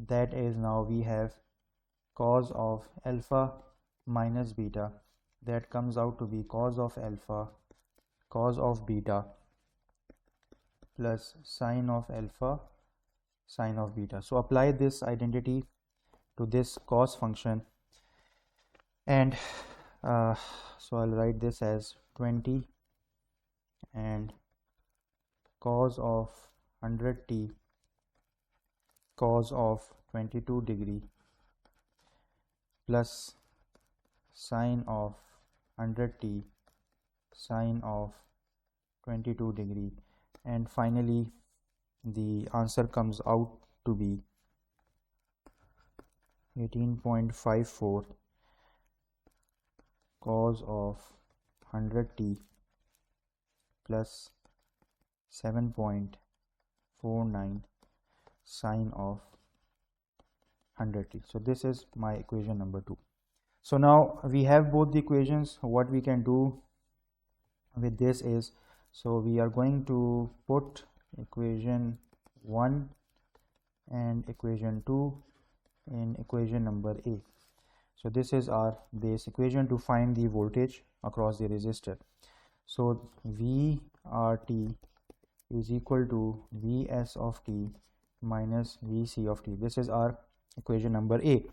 That is, now we have cos of alpha minus beta, that comes out to be cos of alpha cos of beta plus sine of alpha sine of beta. So apply this identity to this cos function, and so I'll write this as 20 and cos of 100t cos of 22 degree plus sine of 100t sine of 22 degree, and finally the answer comes out to be 18.54 cos of 100t plus 7.49 sine of 100t. So this is my equation number 2. So now we have both the equations. What we can do with this is, so we are going to put equation 1 and equation 2 in equation number A. So this is our base equation to find the voltage across the resistor. So VRT is equal to Vs of t minus Vc of t. This is our equation number A.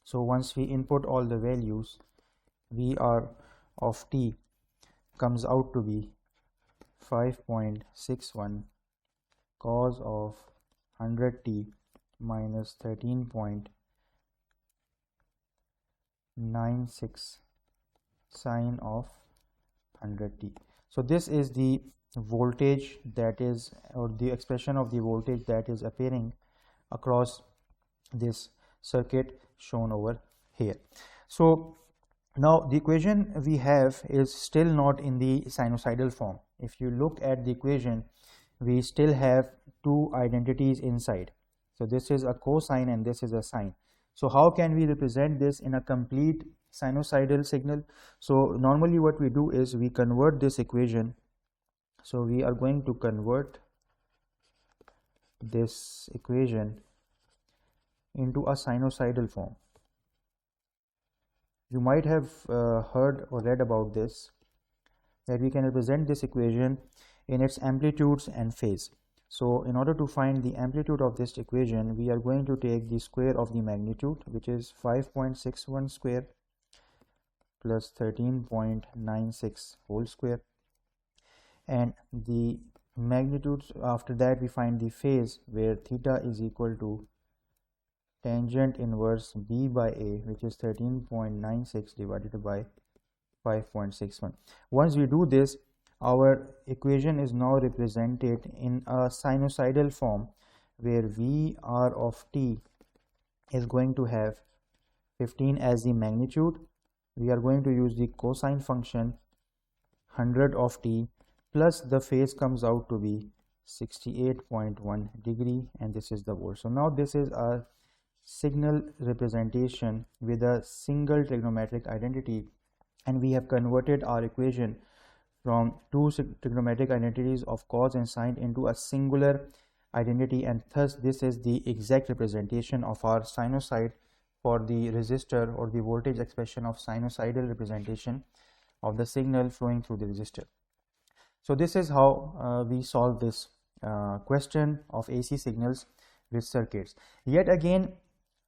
So once we input all the values, Vr of t comes out to be 5.61 cos of 100t minus 13.96 sine of 100t. So this is the voltage that is, or the expression of the voltage that is appearing across this circuit shown over here. So now the equation we have is still not in the sinusoidal form. If you look at the equation, we still have two identities inside. So this is a cosine and this is a sine. So how can we represent this in a complete sinusoidal signal? So normally what we do is we convert this equation. So we are going to convert this equation into a sinusoidal form. You might have heard or read about this, that we can represent this equation in its amplitudes and phase. So in order to find the amplitude of this equation, we are going to take the square of the magnitude, which is 5.61 square plus 13.96 whole square, and the magnitudes. After that we find the phase, where theta is equal to tangent inverse b by a, which is 13.96 divided by 5.61. Once we do this, our equation is now represented in a sinusoidal form, where Vr of t is going to have 15 as the magnitude. We are going to use the cosine function 100 of t, plus the phase comes out to be 68.1 degree, and this is the volt. So now this is a signal representation with a single trigonometric identity, and we have converted our equation from two trigonometric identities of cos and sine into a singular identity, and thus this is the exact representation of our sinusoid for the resistor, or the voltage expression of sinusoidal representation of the signal flowing through the resistor. So this is how we solve this question of AC signals with circuits. Yet again,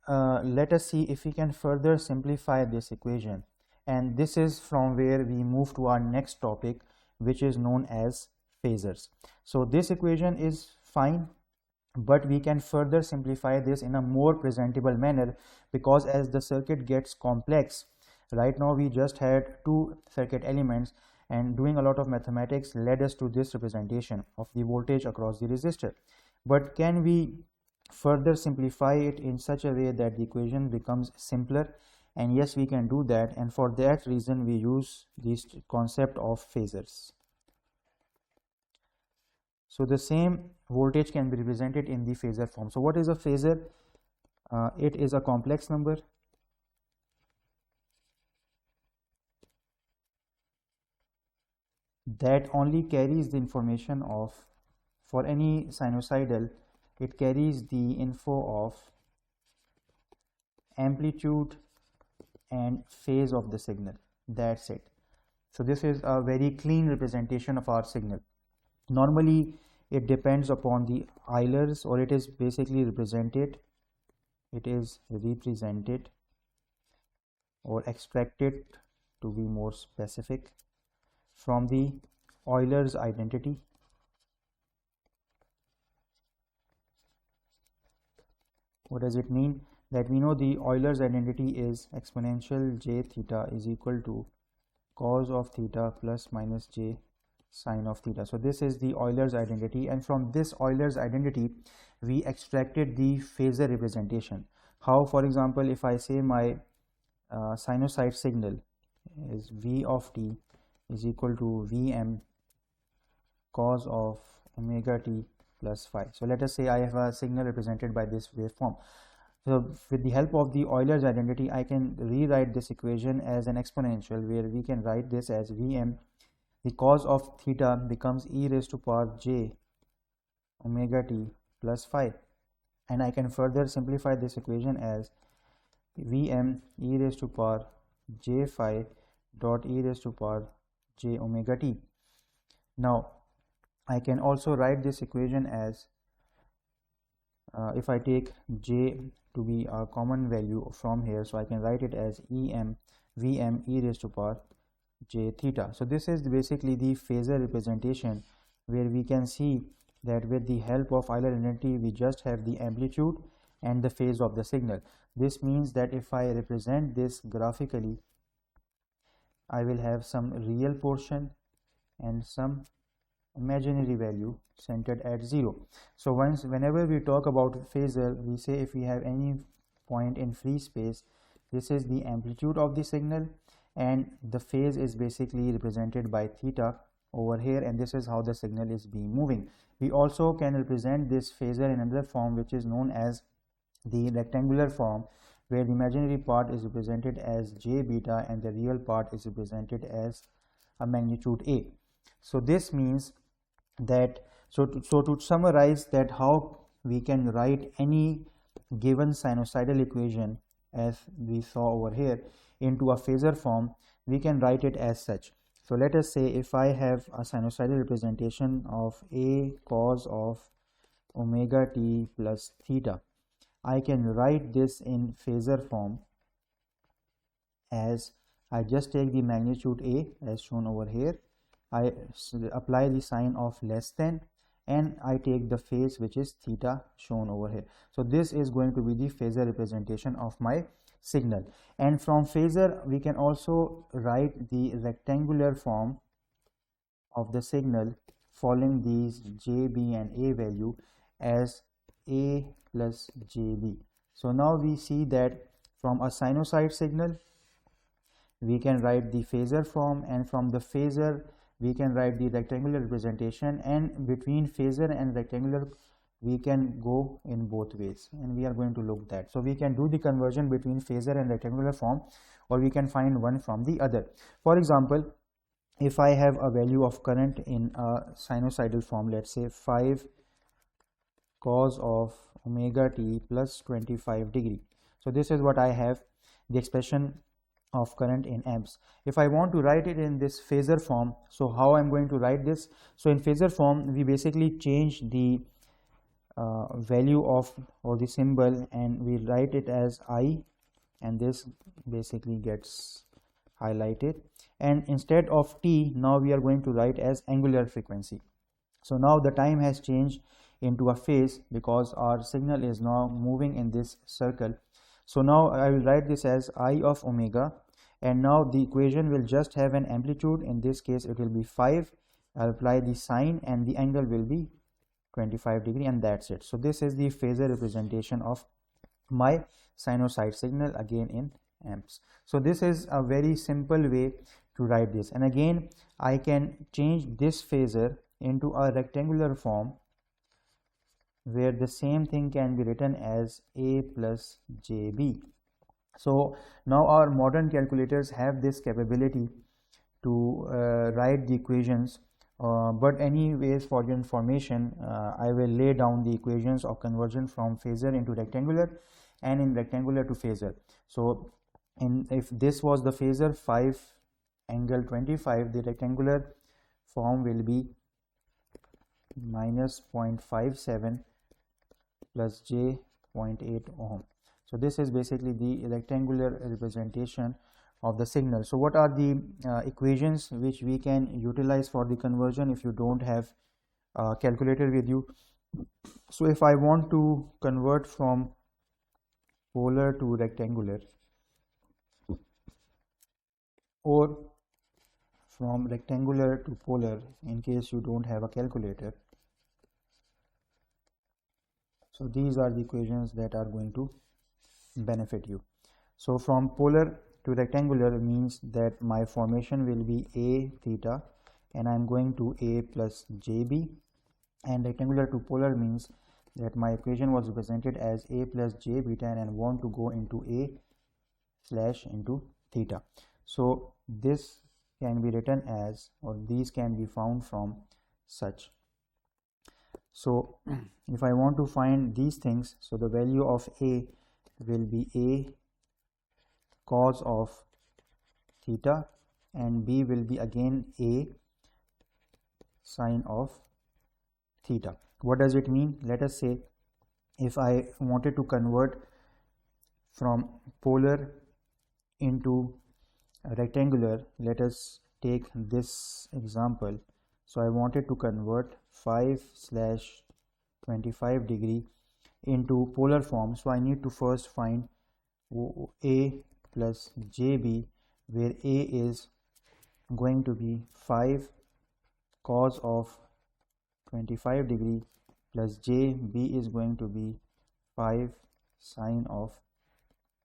let us see if we can further simplify this equation, and this is from where we move to our next topic, which is known as phasors. So this equation is fine, but we can further simplify this in a more presentable manner, because as the circuit gets complex, right now we just had two circuit elements, and doing a lot of mathematics led us to this representation of the voltage across the resistor. But can we further simplify it in such a way that the equation becomes simpler? And yes, we can do that, and for that reason we use this concept of phasors. So the same voltage can be represented in the phasor form. So what is a phasor? It is a complex number that only carries the information of, for any sinusoidal, it carries the info of amplitude and phase of the signal. That's it. So this is a very clean representation of our signal. Normally it depends upon the Eilers, or it is basically represented, or extracted, to be more specific, from the Euler's identity. What does it mean? That we know the Euler's identity is exponential j theta is equal to cos of theta plus minus j sine of theta. So this is the Euler's identity, and from this Euler's identity we extracted the phasor representation. How? For example, if I say my sinusoid signal is v of t is equal to Vm cos of omega t plus phi. So let us say I have a signal represented by this waveform. So with the help of the Euler's identity, I can rewrite this equation as an exponential, where we can write this as Vm, the cos of theta becomes e raised to power j omega t plus phi, and I can further simplify this equation as Vm e raised to power j phi dot e raised to power j omega t. Now I can also write this equation as if I take j to be a common value from here, so I can write it as Vm e raised to power j theta. So this is basically the phasor representation, where we can see that with the help of Euler identity we just have the amplitude and the phase of the signal. This means that if I represent this graphically, I will have some real portion and some imaginary value centered at 0. So whenever we talk about phasor, we say if we have any point in free space, this is the amplitude of the signal, and the phase is basically represented by theta over here, and this is how the signal is being moving. We also can represent this phasor in another form, which is known as the rectangular form, where the imaginary part is represented as j beta and the real part is represented as a magnitude a. So this means that, so to summarize that how we can write any given sinusoidal equation, as we saw over here, into a phasor form, we can write it as such. So let us say if I have a sinusoidal representation of a cos of omega t plus theta, I can write this in phasor form as I just take the magnitude a as shown over here, I apply the sign of less than, and I take the phase which is theta shown over here. So this is going to be the phasor representation of my signal, and from phasor we can also write the rectangular form of the signal following these j, b and a value as a plus jb. So now we see that from a sinusoid signal we can write the phasor form, and from the phasor we can write the rectangular representation, and between phasor and rectangular we can go in both ways, and we are going to look that. So we can do the conversion between phasor and rectangular form, or we can find one from the other. For example, if I have a value of current in a sinusoidal form, let's say 5 cos of omega t plus 25 degree. So this is what I have, the expression of current in amps. If I want to write it in this phasor form, so how I'm going to write this? So in phasor form we basically change the value of, or the symbol, and we write it as I, and this basically gets highlighted, and instead of t now we are going to write as angular frequency. So now the time has changed into a phase because our signal is now moving in this circle. So now I will write this as I of omega, and now the equation will just have an amplitude. In this case it will be 5. I'll apply the sign and the angle will be 25 degree, and that's it. So this is the phasor representation of my sinusoid signal, again in amps. So this is a very simple way to write this, and again I can change this phasor into a rectangular form, where the same thing can be written as a plus jb. So now our modern calculators have this capability to write the equations, but anyways, for your information, I will lay down the equations of conversion from phasor into rectangular and in rectangular to phasor. So if this was the phasor 5 angle 25, the rectangular form will be minus 0.57 plus j 0.8 ohm. So this is basically the rectangular representation of the signal. So what are the equations which we can utilize for the conversion if you don't have a calculator with you? So if I want to convert from polar to rectangular, or from rectangular to polar, in case you don't have a calculator, so these are the equations that are going to benefit you. So from polar to rectangular means that my formation will be a theta, and I'm going to a plus jb, and rectangular to polar means that my equation was represented as a plus j beta, and I want to go into a slash into theta. So this can be written as, or these can be found from such. So if I want to find these things, so the value of a will be a cos of theta, and b will be again a sine of theta. What does it mean? Let us say if I wanted to convert from polar into rectangular, let us take this example. So I wanted to convert 5/25 degree into polar form. So I need to first find a plus jb, where a is going to be 5 cos of 25 degree plus jb is going to be 5 sine of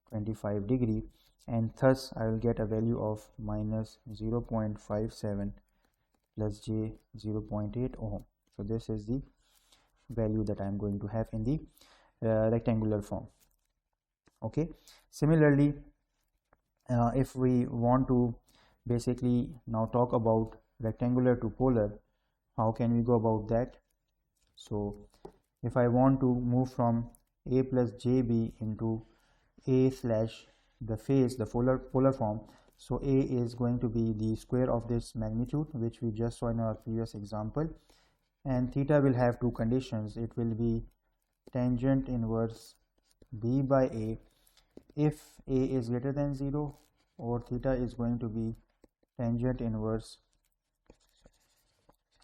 25 degree, and thus I will get a value of minus 0.57 plus j 0.8 ohm. So this is the value that I am going to have in the rectangular form. Okay, similarly, if we want to basically now talk about rectangular to polar, how can we go about that? So if I want to move from a plus jb into a slash the phase, the polar form, so a is going to be the square of this magnitude, which we just saw in our previous example, and theta will have two conditions. It will be tangent inverse b by a if a is greater than 0, or theta is going to be tangent inverse,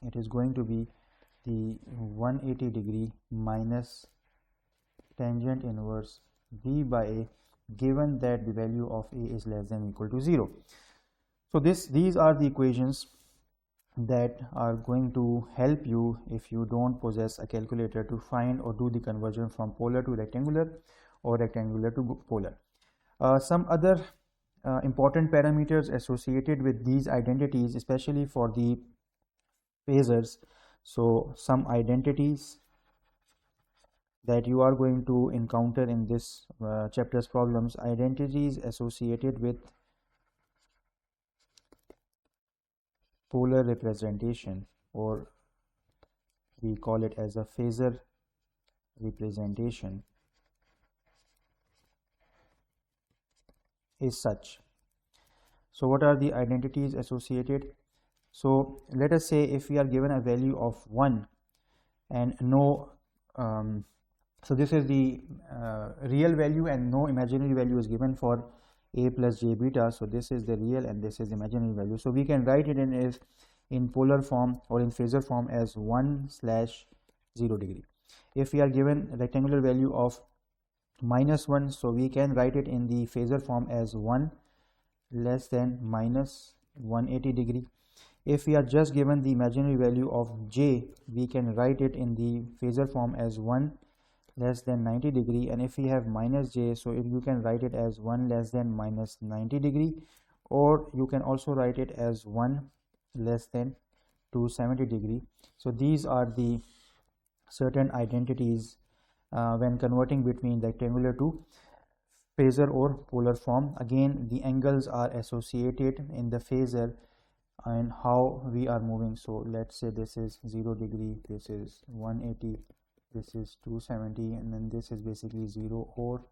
it is going to be the 180 degree minus tangent inverse b by a, given that the value of a is less than or equal to 0. So these are the equations that are going to help you if you don't possess a calculator to find or do the conversion from polar to rectangular or rectangular to polar. Some other important parameters associated with these identities, especially for the phasors. So some identities that you are going to encounter in this chapter's problems, identities associated with polar representation, or we call it as a phasor representation, is such. So what are the identities associated? So let us say if we are given a value of 1 and no so this is the real value and no imaginary value is given for a plus j beta. So this is the real and this is imaginary value. So we can write it in polar form or in phasor form as 1/0 degree. If we are given rectangular value of -1, so we can write it in the phasor form as 1 less than minus 180 degree. If we are just given the imaginary value of j, we can write it in the phasor form as 1 less than 90 degree, and if we have minus j, so you can write it as 1 less than minus 90 degree, or you can also write it as 1 less than 270 degree. So these are the certain identities when converting between rectangular to phasor or polar form. Again, the angles are associated in the phasor and how we are moving. So let's say this is 0 degree, this is 180, this is 270, and then this is basically 0 or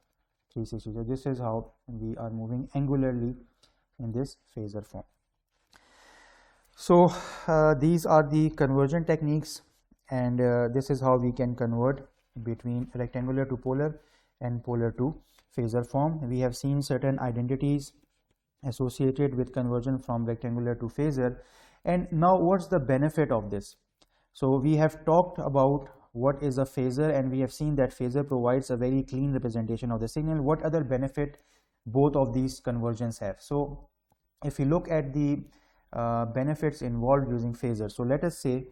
360. So this is how we are moving angularly in this phasor form. So these are the conversion techniques, and this is how we can convert between rectangular to polar and polar to phasor form. We have seen certain identities associated with conversion from rectangular to phasor. And now what's the benefit of this? So we have talked about what is a phasor, and we have seen that phasor provides a very clean representation of the signal. What other benefit both of these conversions have? So if you look at the benefits involved using phasor, so let us say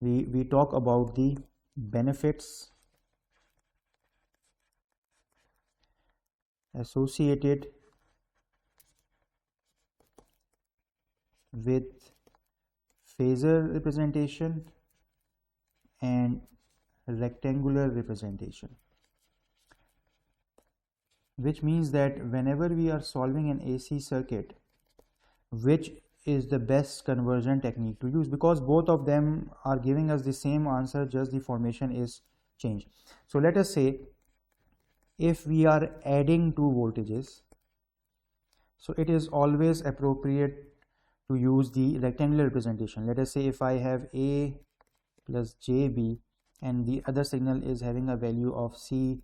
we talk about the benefits associated with phasor representation and rectangular representation, which means that whenever we are solving an AC circuit, which is the best conversion technique to use, because both of them are giving us the same answer, just the formation is changed. So let us say if we are adding two voltages, so it is always appropriate to use the rectangular representation. Let us say if I have A plus JB and the other signal is having a value of C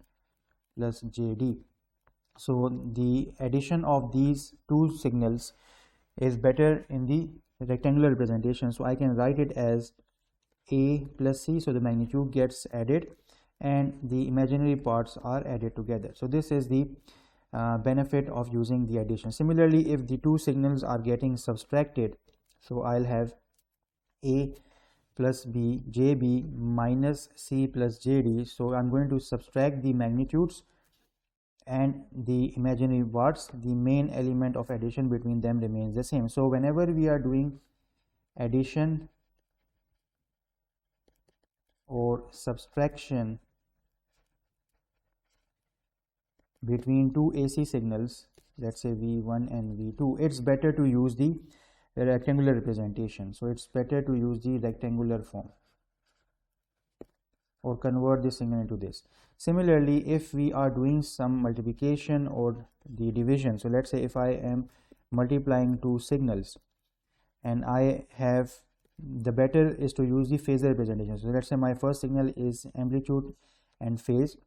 plus JD. So the addition of these two signals is better in the rectangular representation. So I can write it as A plus C, so the magnitude gets added and the imaginary parts are added together. So this is the benefit of using the addition. Similarly, if the two signals are getting subtracted, so I'll have A plus B, JB minus C plus JD. So I'm going to subtract the magnitudes and the imaginary parts. The main element of addition between them remains the same. So whenever we are doing addition or subtraction between two AC signals, let's say V1 and V2, it's better to use the rectangular representation. So it's better to use the rectangular form or convert the signal into this. Similarly, if we are doing some multiplication or the division, so let's say if I am multiplying two signals and I have, the better is to use the phasor representation. So let's say my first signal is amplitude and phase,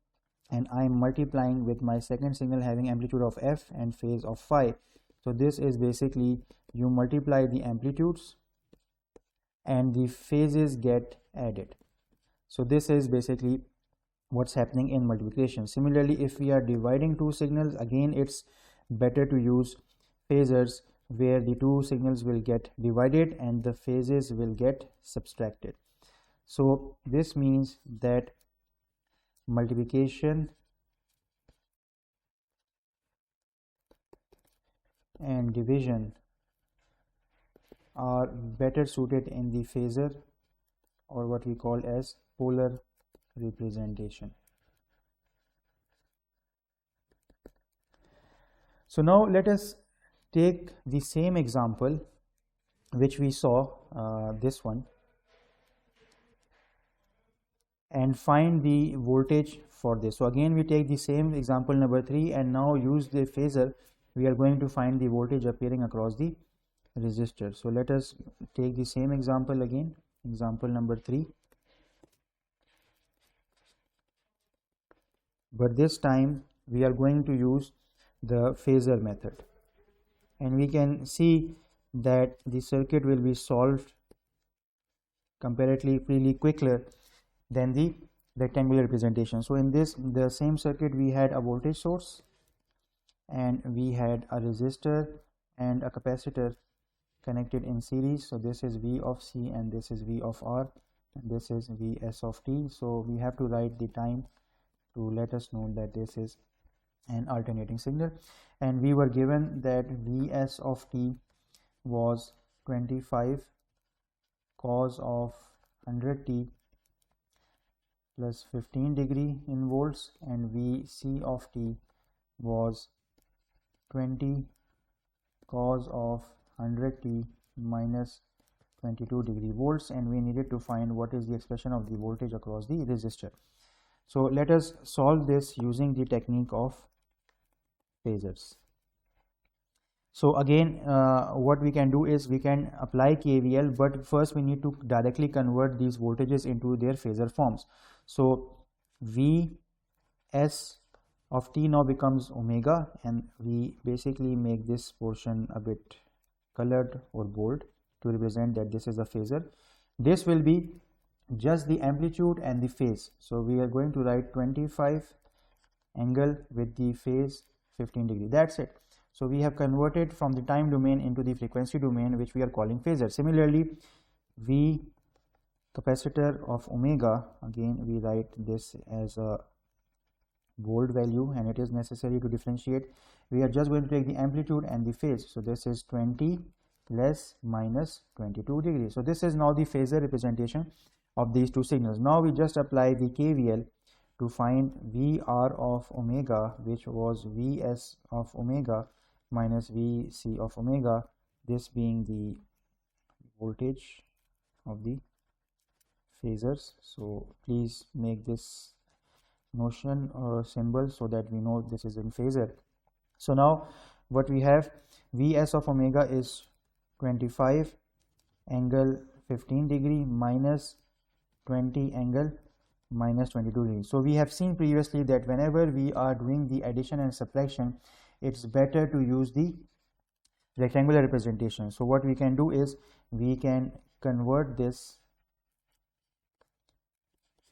and I am multiplying with my second signal having amplitude of F and phase of phi. So this is basically you multiply the amplitudes and the phases get added. So this is basically what's happening in multiplication. Similarly, if we are dividing two signals, again it's better to use phasors where the two signals will get divided and the phases will get subtracted. So this means that multiplication and division are better suited in the phasor, or what we call as polar representation. So now let us take the same example which we saw, this one, and find the voltage for this. So again we take the same example number 3 and now use the phasor. We are going to find the voltage appearing across the resistor. So let us take the same example again, example number 3, but this time we are going to use the phasor method, and we can see that the circuit will be solved comparatively quicker than the rectangular representation. So in this, the same circuit, we had a voltage source and we had a resistor and a capacitor connected in series. So this is V of C and this is V of R and this is Vs of t. So we have to write the time to let us know that this is an alternating signal, and we were given that Vs of t was 25 cos of 100t plus 15 degree in volts, and Vc of t was 20 cos of 100t minus 22 degree volts, and we needed to find what is the expression of the voltage across the resistor. So let us solve this using the technique of phasors. So again, what we can do is we can apply KVL, but first we need to directly convert these voltages into their phasor forms. So Vs of t now becomes omega, and we basically make this portion a bit colored or bold to represent that this is a phasor. This will be just the amplitude and the phase. So we are going to write 25 angle with the phase 15 degree. That's it. So we have converted from the time domain into the frequency domain, which we are calling phasor. Similarly, V capacitor of omega, again we write this as a bold value, and it is necessary to differentiate. We are just going to take the amplitude and the phase. So this is 20 plus minus 22 degrees. So this is now the phasor representation of these two signals. Now we just apply the KVL to find VR of omega, which was Vs of omega minus Vc of omega, this being the voltage of the phasors. So please make this notion or symbol so that we know this is in phasor. So now what we have, Vs of omega is 25 angle 15 degree minus 20 angle minus 22 degrees. So we have seen previously that whenever we are doing the addition and subtraction, it's better to use the rectangular representation. So what we can do is we can convert this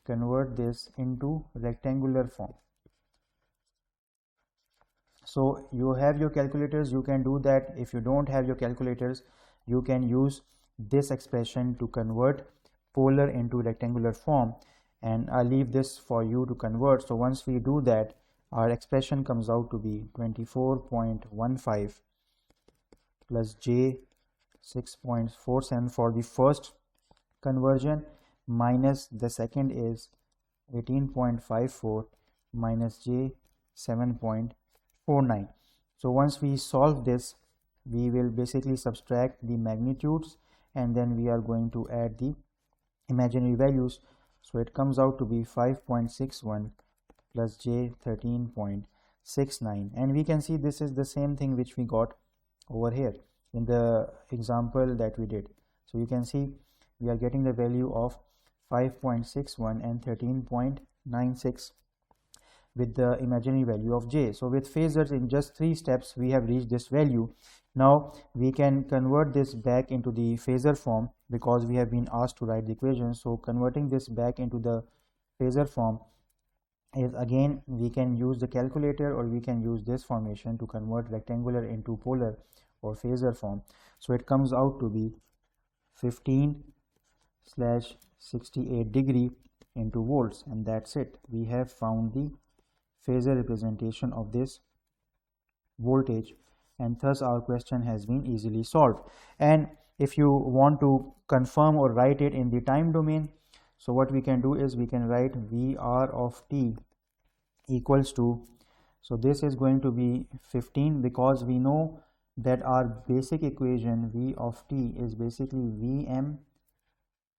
into rectangular form. So you have your calculators, you can do that. If you don't have your calculators, you can use this expression to convert polar into rectangular form, and I'll leave this for you to convert. So once we do that, our expression comes out to be 24.15 plus j 6.47 for the first conversion, minus the second is 18.54 minus j 7.49. So once we solve this, we will basically subtract the magnitudes, and then we are going to add the imaginary values. So it comes out to be 5.61 plus j 13.69, and we can see this is the same thing which we got over here in the example that we did. So you can see we are getting the value of 5.61 and 13.96 with the imaginary value of j. So with phasors, in just 3 steps we have reached this value. Now we can convert this back into the phasor form because we have been asked to write the equation. So converting this back into the phasor form is, again, we can use the calculator or we can use this formation to convert rectangular into polar or phasor form. So it comes out to be 15/68 degree into volts, and that's it. We have found the phasor representation of this voltage, and thus our question has been easily solved. And if you want to confirm or write it in the time domain, so what we can do is we can write Vr of t equals to, so this is going to be 15, because we know that our basic equation V of t is basically Vm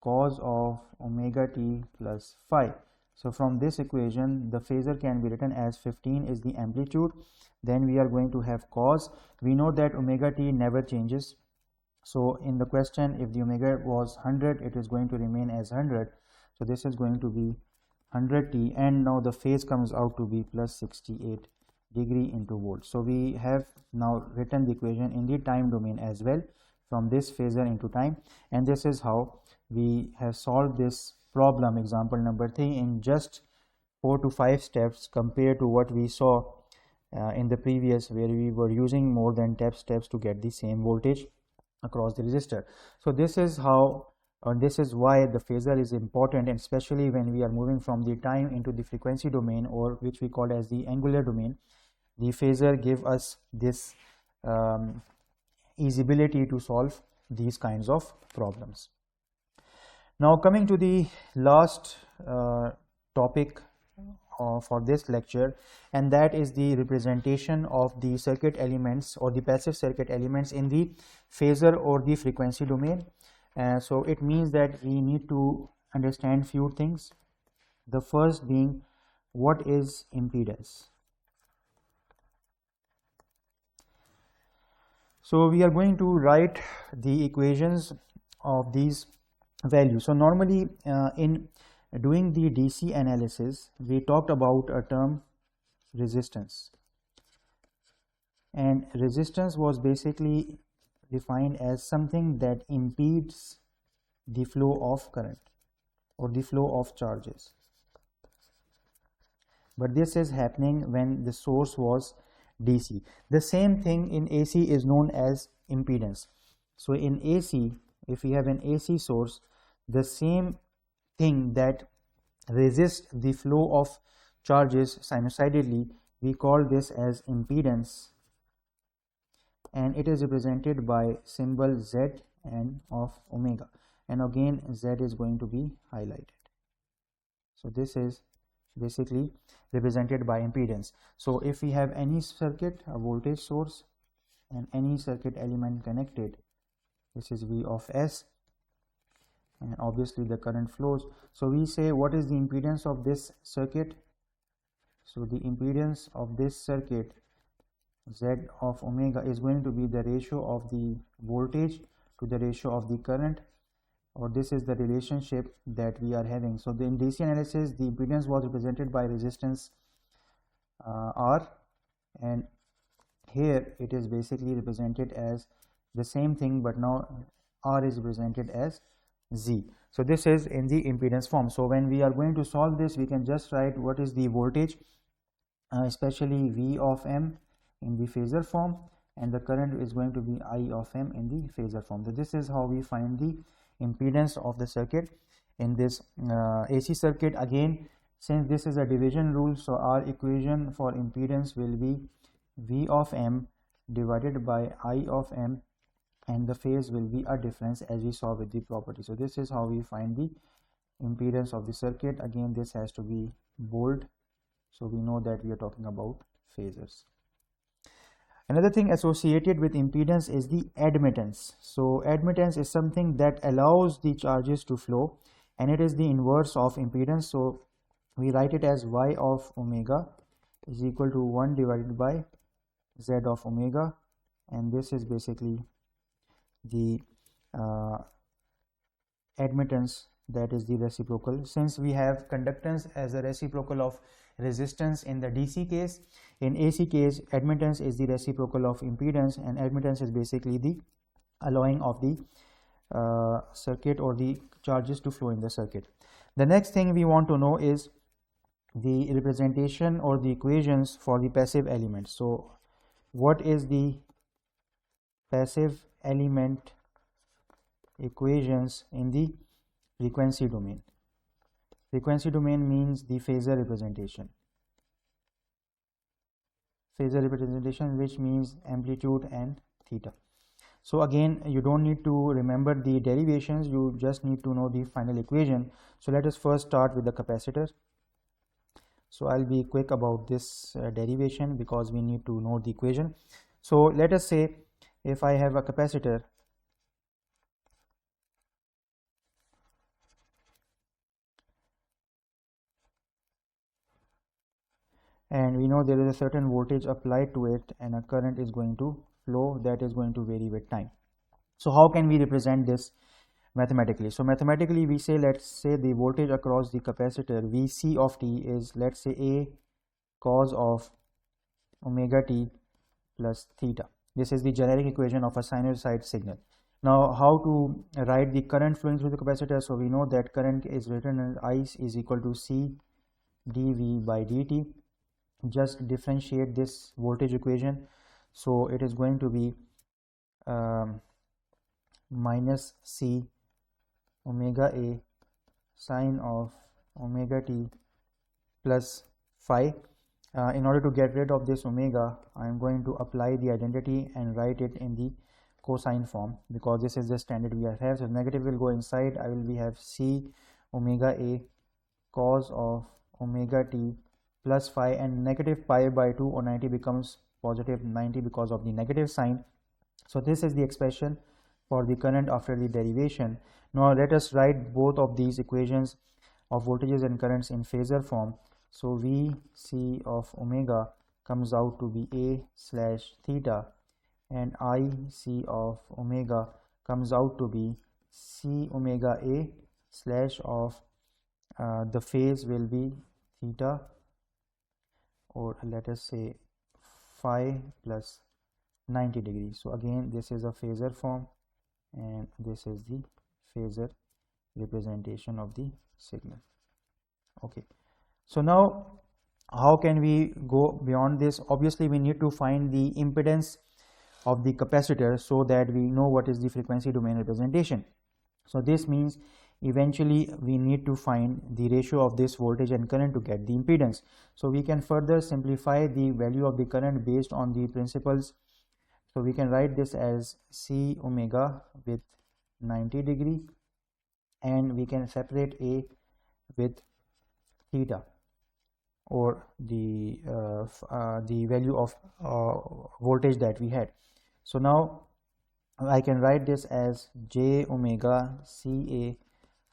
cos of omega t plus phi. So from this equation, the phasor can be written as 15 is the amplitude, then we are going to have cos. We know that omega t never changes. So in the question, if the omega was 100, it is going to remain as 100. So this is going to be 100t, and now the phase comes out to be plus 68 degree into volts. So we have now written the equation in the time domain as well, from this phasor into time, and this is how we have solved this problem, example number 3, in just 4 to 5 steps compared to what we saw in the previous, where we were using more than 10 steps to get the same voltage across the resistor. So this is how, or this is why the phasor is important, and especially when we are moving from the time into the frequency domain, or which we call as the angular domain. The phasor give us this easy ability to solve these kinds of problems. Now coming to the last topic for this lecture, and that is the representation of the circuit elements or the passive circuit elements in the phasor or the frequency domain. So it means that we need to understand few things. The first being, what is impedance? So we are going to write the equations of these values. So normally in doing the DC analysis, we talked about a term resistance. And resistance was basically defined as something that impedes the flow of current or the flow of charges. But this is happening when the source was DC. The same thing in AC is known as impedance. So in AC, if we have an AC source, the same thing that resists the flow of charges sinusoidally, we call this as impedance, and it is represented by symbol Z and of omega, and again Z is going to be highlighted. So this is basically represented by impedance. So if we have any circuit, a voltage source and any circuit element connected, this is V of S, and obviously the current flows. So we say, what is the impedance of this circuit? So the impedance of this circuit, Z of omega, is going to be the ratio of the voltage to the ratio of the current, or this is the relationship that we are having. So in DC analysis, the impedance was represented by resistance R, and here it is basically represented as the same thing, but now R is represented as Z. So this is in the impedance form. So when we are going to solve this, we can just write what is the voltage, especially V of M in the phasor form, and the current is going to be I of M in the phasor form. So this is how we find the impedance of the circuit in this AC circuit. Again, since this is a division rule, so our equation for impedance will be V of M divided by I of M, and the phase will be a difference as we saw with the property. So this is how we find the impedance of the circuit. Again, this has to be bold, so we know that we are talking about phasors. Another thing associated with impedance is the admittance. So admittance is something that allows the charges to flow, and it is the inverse of impedance. So we write it as Y of omega is equal to 1 divided by Z of omega, and this is basically the admittance, that is the reciprocal. Since we have conductance as a reciprocal of resistance in the DC case, in AC case admittance is the reciprocal of impedance, and admittance is basically the allowing of the circuit or the charges to flow in the circuit. The next thing we want to know is the representation or the equations for the passive element. So what is the passive element equations in the frequency domain? Frequency domain means the phasor representation. Phasor representation, which means amplitude and theta. So again, you don't need to remember the derivations, you just need to know the final equation. So let us first start with the capacitor. So I'll be quick about this derivation because we need to know the equation. So let us say if I have a capacitor and we know there is a certain voltage applied to it and a current is going to flow that is going to vary with time. So how can we represent this mathematically? So mathematically we say, let's say the voltage across the capacitor Vc of t is, let's say, A cos of omega t plus theta. This is the generic equation of a sinusoid signal. Now how to write the current flowing through the capacitor? So we know that current is written as I is equal to C dV by dt. Just differentiate this voltage equation, so it is going to be minus C omega A sine of omega t plus phi. In order to get rid of this omega, I am going to apply the identity and write it in the cosine form because this is the standard we have. So negative will go inside. I will have C omega A cos of omega t plus phi, and negative pi by 2 or 90 becomes positive 90 because of the negative sign. So this is the expression for the current after the derivation. Now let us write both of these equations of voltages and currents in phasor form. So Vc of omega comes out to be A slash theta, and Ic of omega comes out to be C omega A slash of the phase will be theta or let us say phi plus 90 degrees. So again, this is a phasor form and this is the phasor representation of the signal. Okay, so now how can we go beyond this? Obviously we need to find the impedance of the capacitor so that we know what is the frequency domain representation. So this means eventually we need to find the ratio of this voltage and current to get the impedance. So we can further simplify the value of the current based on the principles. So we can write this as C omega with 90 degree, and we can separate A with theta, or the value of voltage that we had. So now I can write this as j omega Ca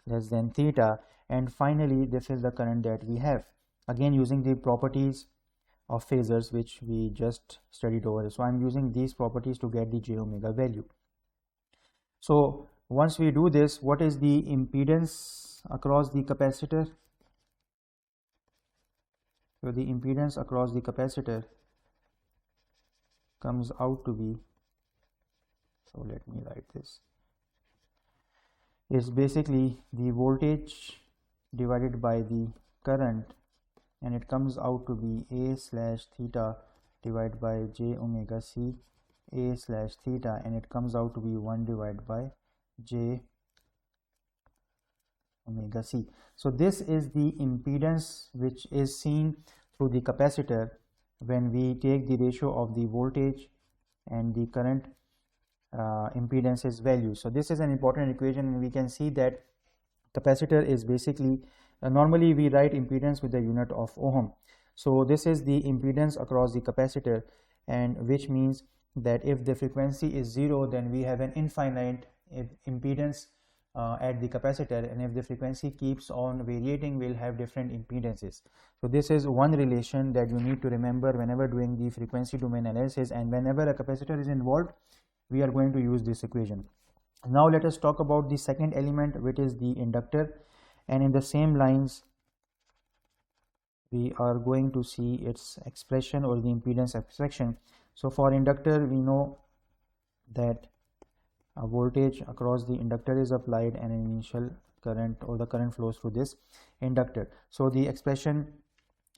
less than theta, and finally this is the current that we have, again using the properties of phasors which we just studied over. So I'm using these properties to get the j omega value. So once we do this, what is the impedance across the capacitor? So the impedance across the capacitor comes out to be, so let me write this, is basically the voltage divided by the current, and it comes out to be A slash theta divided by j omega C A slash theta, and it comes out to be 1 divided by j omega C. So this is the impedance which is seen through the capacitor when we take the ratio of the voltage and the current impedances value. So this is an important equation, and we can see that capacitor is basically normally we write impedance with the unit of ohm. So this is the impedance across the capacitor, and which means that if the frequency is 0, then we have an infinite impedance at the capacitor, and if the frequency keeps on variating, we'll have different impedances. So this is one relation that you need to remember whenever doing the frequency domain analysis, and whenever a capacitor is involved, we are going to use this equation. Now let us talk about the second element, which is the inductor, and in the same lines we are going to see its expression, or the impedance expression. So for inductor, we know that a voltage across the inductor is applied and an initial current, or the current flows through this inductor. So the expression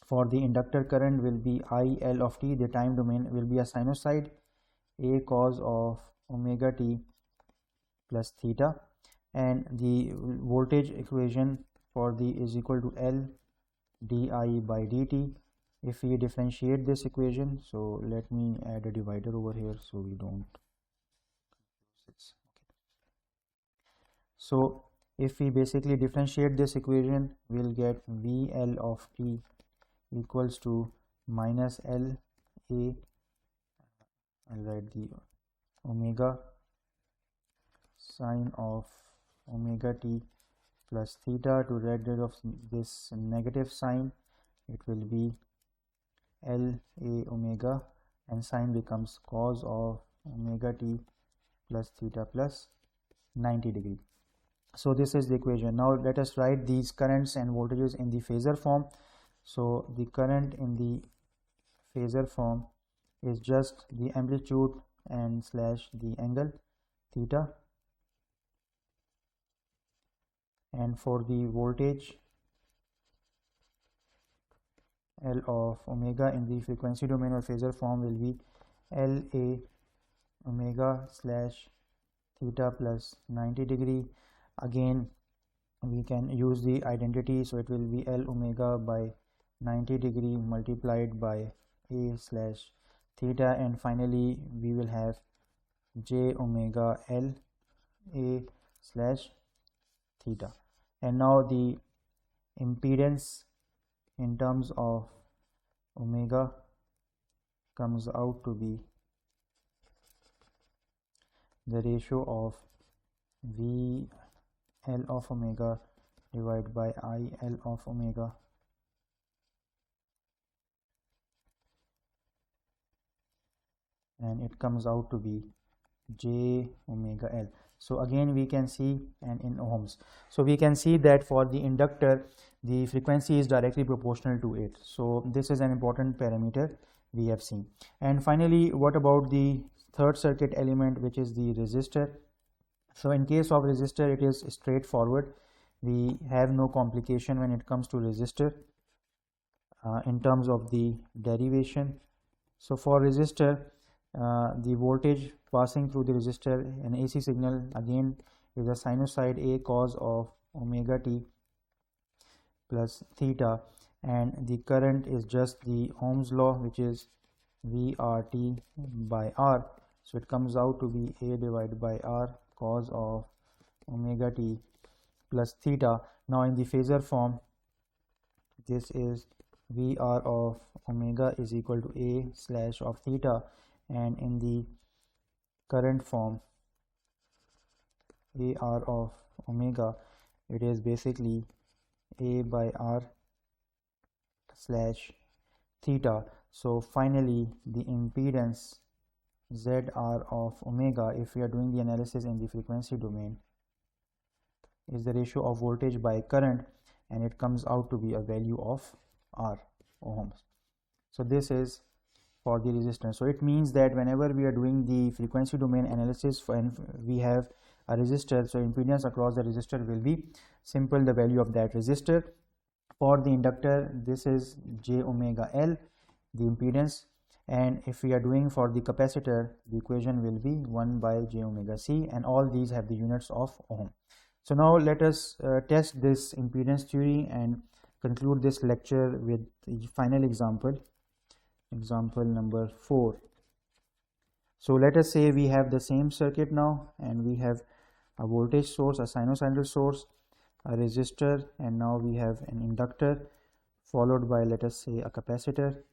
for the inductor current will be IL of t. The time domain will be a sinusoid, a cos of omega t plus theta, and the voltage equation for the is equal to L di by dt. If we differentiate this equation, so let me add a divider over here so we don't. So if we basically differentiate this equation, we'll get VL of t equals to minus L A, I'll write the omega sine of omega t plus theta. To get rid of this negative sign, it will be L A omega, and sine becomes cos of omega t plus theta plus 90 degree. So this is the equation. Now let us write these currents and voltages in the phasor form. So the current in the phasor form is just the amplitude and slash the angle theta, and for the voltage, L of omega in the frequency domain or phasor form will be L A omega slash theta plus 90 degree. Again we can use the identity, so it will be L omega by 90 degree multiplied by A slash theta, and finally we will have j omega L A slash theta. And now the impedance in terms of omega comes out to be the ratio of V L of omega divided by I L of omega, and it comes out to be j omega L. So again we can see, and in ohms, so we can see that for the inductor the frequency is directly proportional to it. So this is an important parameter we have seen. And finally, what about the third circuit element, which is the resistor? So in case of resistor, it is straightforward. We have no complication when it comes to resistor in terms of the derivation. So for resistor, the voltage passing through the resistor, an AC signal, again is a sinusoid A cos of omega t plus theta, and the current is just the Ohm's law, which is VRT by R. So it comes out to be A divided by R cos of omega t plus theta. Now in the phasor form, this is VR of omega is equal to A slash of theta, and in the current form, AR of omega, it is basically A by R slash theta. So finally the impedance ZR of omega, if we are doing the analysis in the frequency domain, is the ratio of voltage by current, and it comes out to be a value of R ohms. So this is for the resistance. So it means that whenever we are doing the frequency domain analysis and we have a resistor, so impedance across the resistor will be simple, the value of that resistor. For the inductor, this is j omega L, the impedance, and if we are doing for the capacitor, the equation will be 1 by j omega C, and all these have the units of ohm. So now let us test this impedance theory and conclude this lecture with the final example, example number 4. So let us say we have the same circuit now, and we have a voltage source, a sinusoidal source, a resistor, and now we have an inductor followed by, let us say, a capacitor,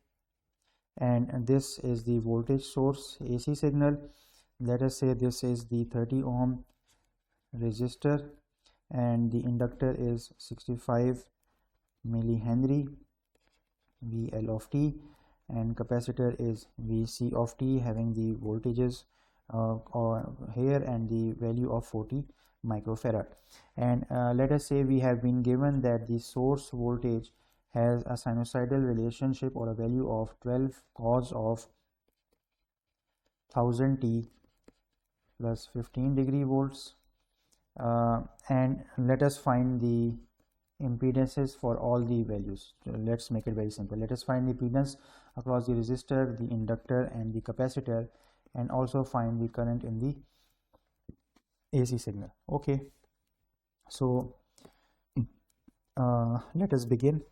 and this is the voltage source AC signal. Let us say this is the 30 ohm resistor, and the inductor is 65 millihenry VL of t, and capacitor is VC of t, having the voltages here and the value of 40 microfarad. And let us say we have been given that the source voltage has a sinusoidal relationship or a value of 12 cos of 1000 t plus 15 degree volts, and let us find the impedances for all the values. So let's make it very simple. Let us find the impedance across the resistor, the inductor, and the capacitor, and also find the current in the AC signal. Okay, so let us begin.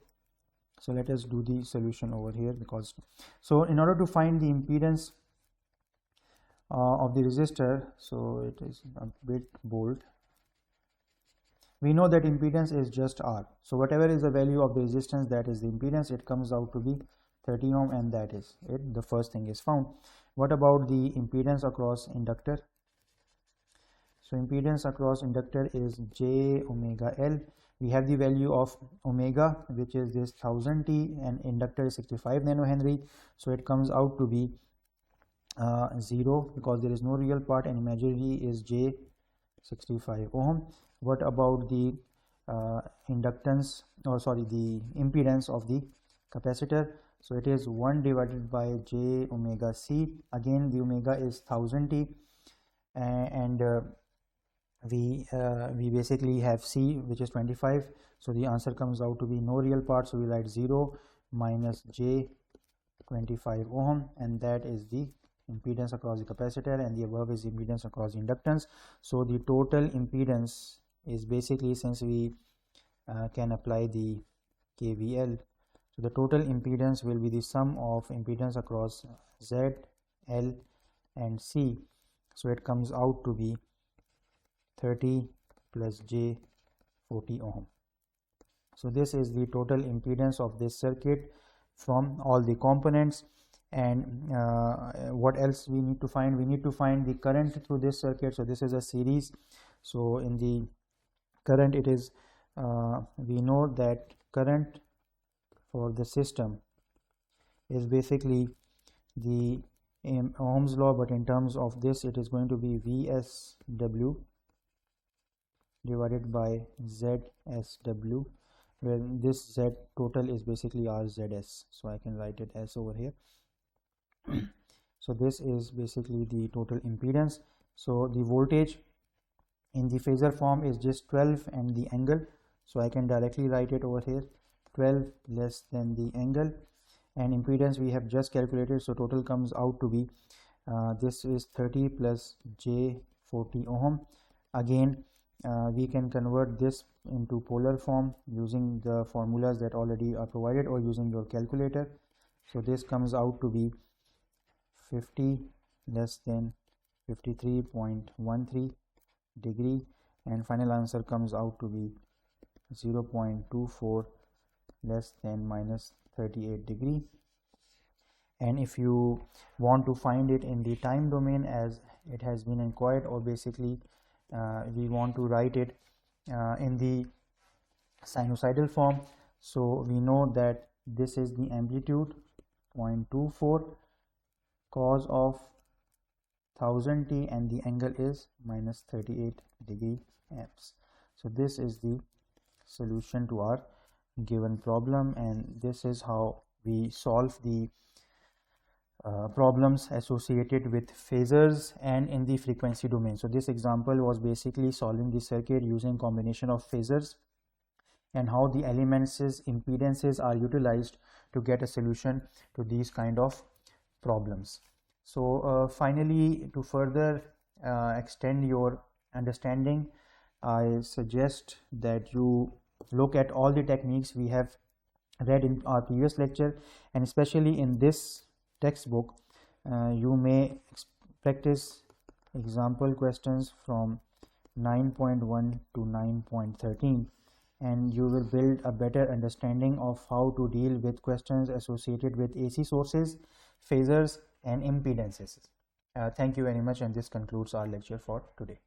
So let us do the solution over here, because so in order to find the impedance of the resistor, so it is a bit bold. We know that impedance is just R. So whatever is the value of the resistance, that is the impedance. It comes out to be 30 ohm, and that is it. The first thing is found. What about the impedance across inductor? So impedance across inductor is j omega L. We have the value of omega, which is this 1000 t, and inductor is 65 nanohenry. So it comes out to be 0, because there is no real part, and imaginary is j 65 ohm. What about the inductance, or sorry, the impedance of the capacitor? So it is 1 divided by j omega C. Again, the omega is 1000 t, and we basically have C, which is 25. So the answer comes out to be no real part. So we write 0 minus j 25 ohm, and that is the impedance across the capacitor, and the above is impedance across the inductance. So the total impedance is basically, since we can apply the KVL, so the total impedance will be the sum of impedance across Z, L, and C. So it comes out to be 30 plus j 40 ohm. So this is the total impedance of this circuit from all the components. And what else we need to find? We need to find the current through this circuit. So this is a series. So in the current, it is we know that current for the system is basically the Ohm's law, but in terms of this, it is going to be VSW divided by ZSW, where this Z total is basically RZS. So I can write it as over here. So this is basically the total impedance. So the voltage in the phasor form is just 12 and the angle. So I can directly write it over here, 12 less than the angle, and impedance we have just calculated. So total comes out to be this is 30 plus J40 ohm. Again, we can convert this into polar form using the formulas that already are provided or using your calculator. So this comes out to be 50 less than 53.13 degree, and final answer comes out to be 0.24 less than minus 38 degree. And if you want to find it in the time domain as it has been inquired, or basically we want to write it in the sinusoidal form, so we know that this is the amplitude 0.24 cos of 1000 t and the angle is minus 38 degree amps. So this is the solution to our given problem, and this is how we solve the problems associated with phasors and in the frequency domain. So this example was basically solving the circuit using combination of phasors and how the elements' impedances are utilized to get a solution to these kind of problems. So finally, to further extend your understanding, I suggest that you look at all the techniques we have read in our previous lecture, and especially in this textbook you may practice example questions from 9.1 to 9.13, and you will build a better understanding of how to deal with questions associated with AC sources, phasors and impedances. Thank you very much, and this concludes our lecture for today.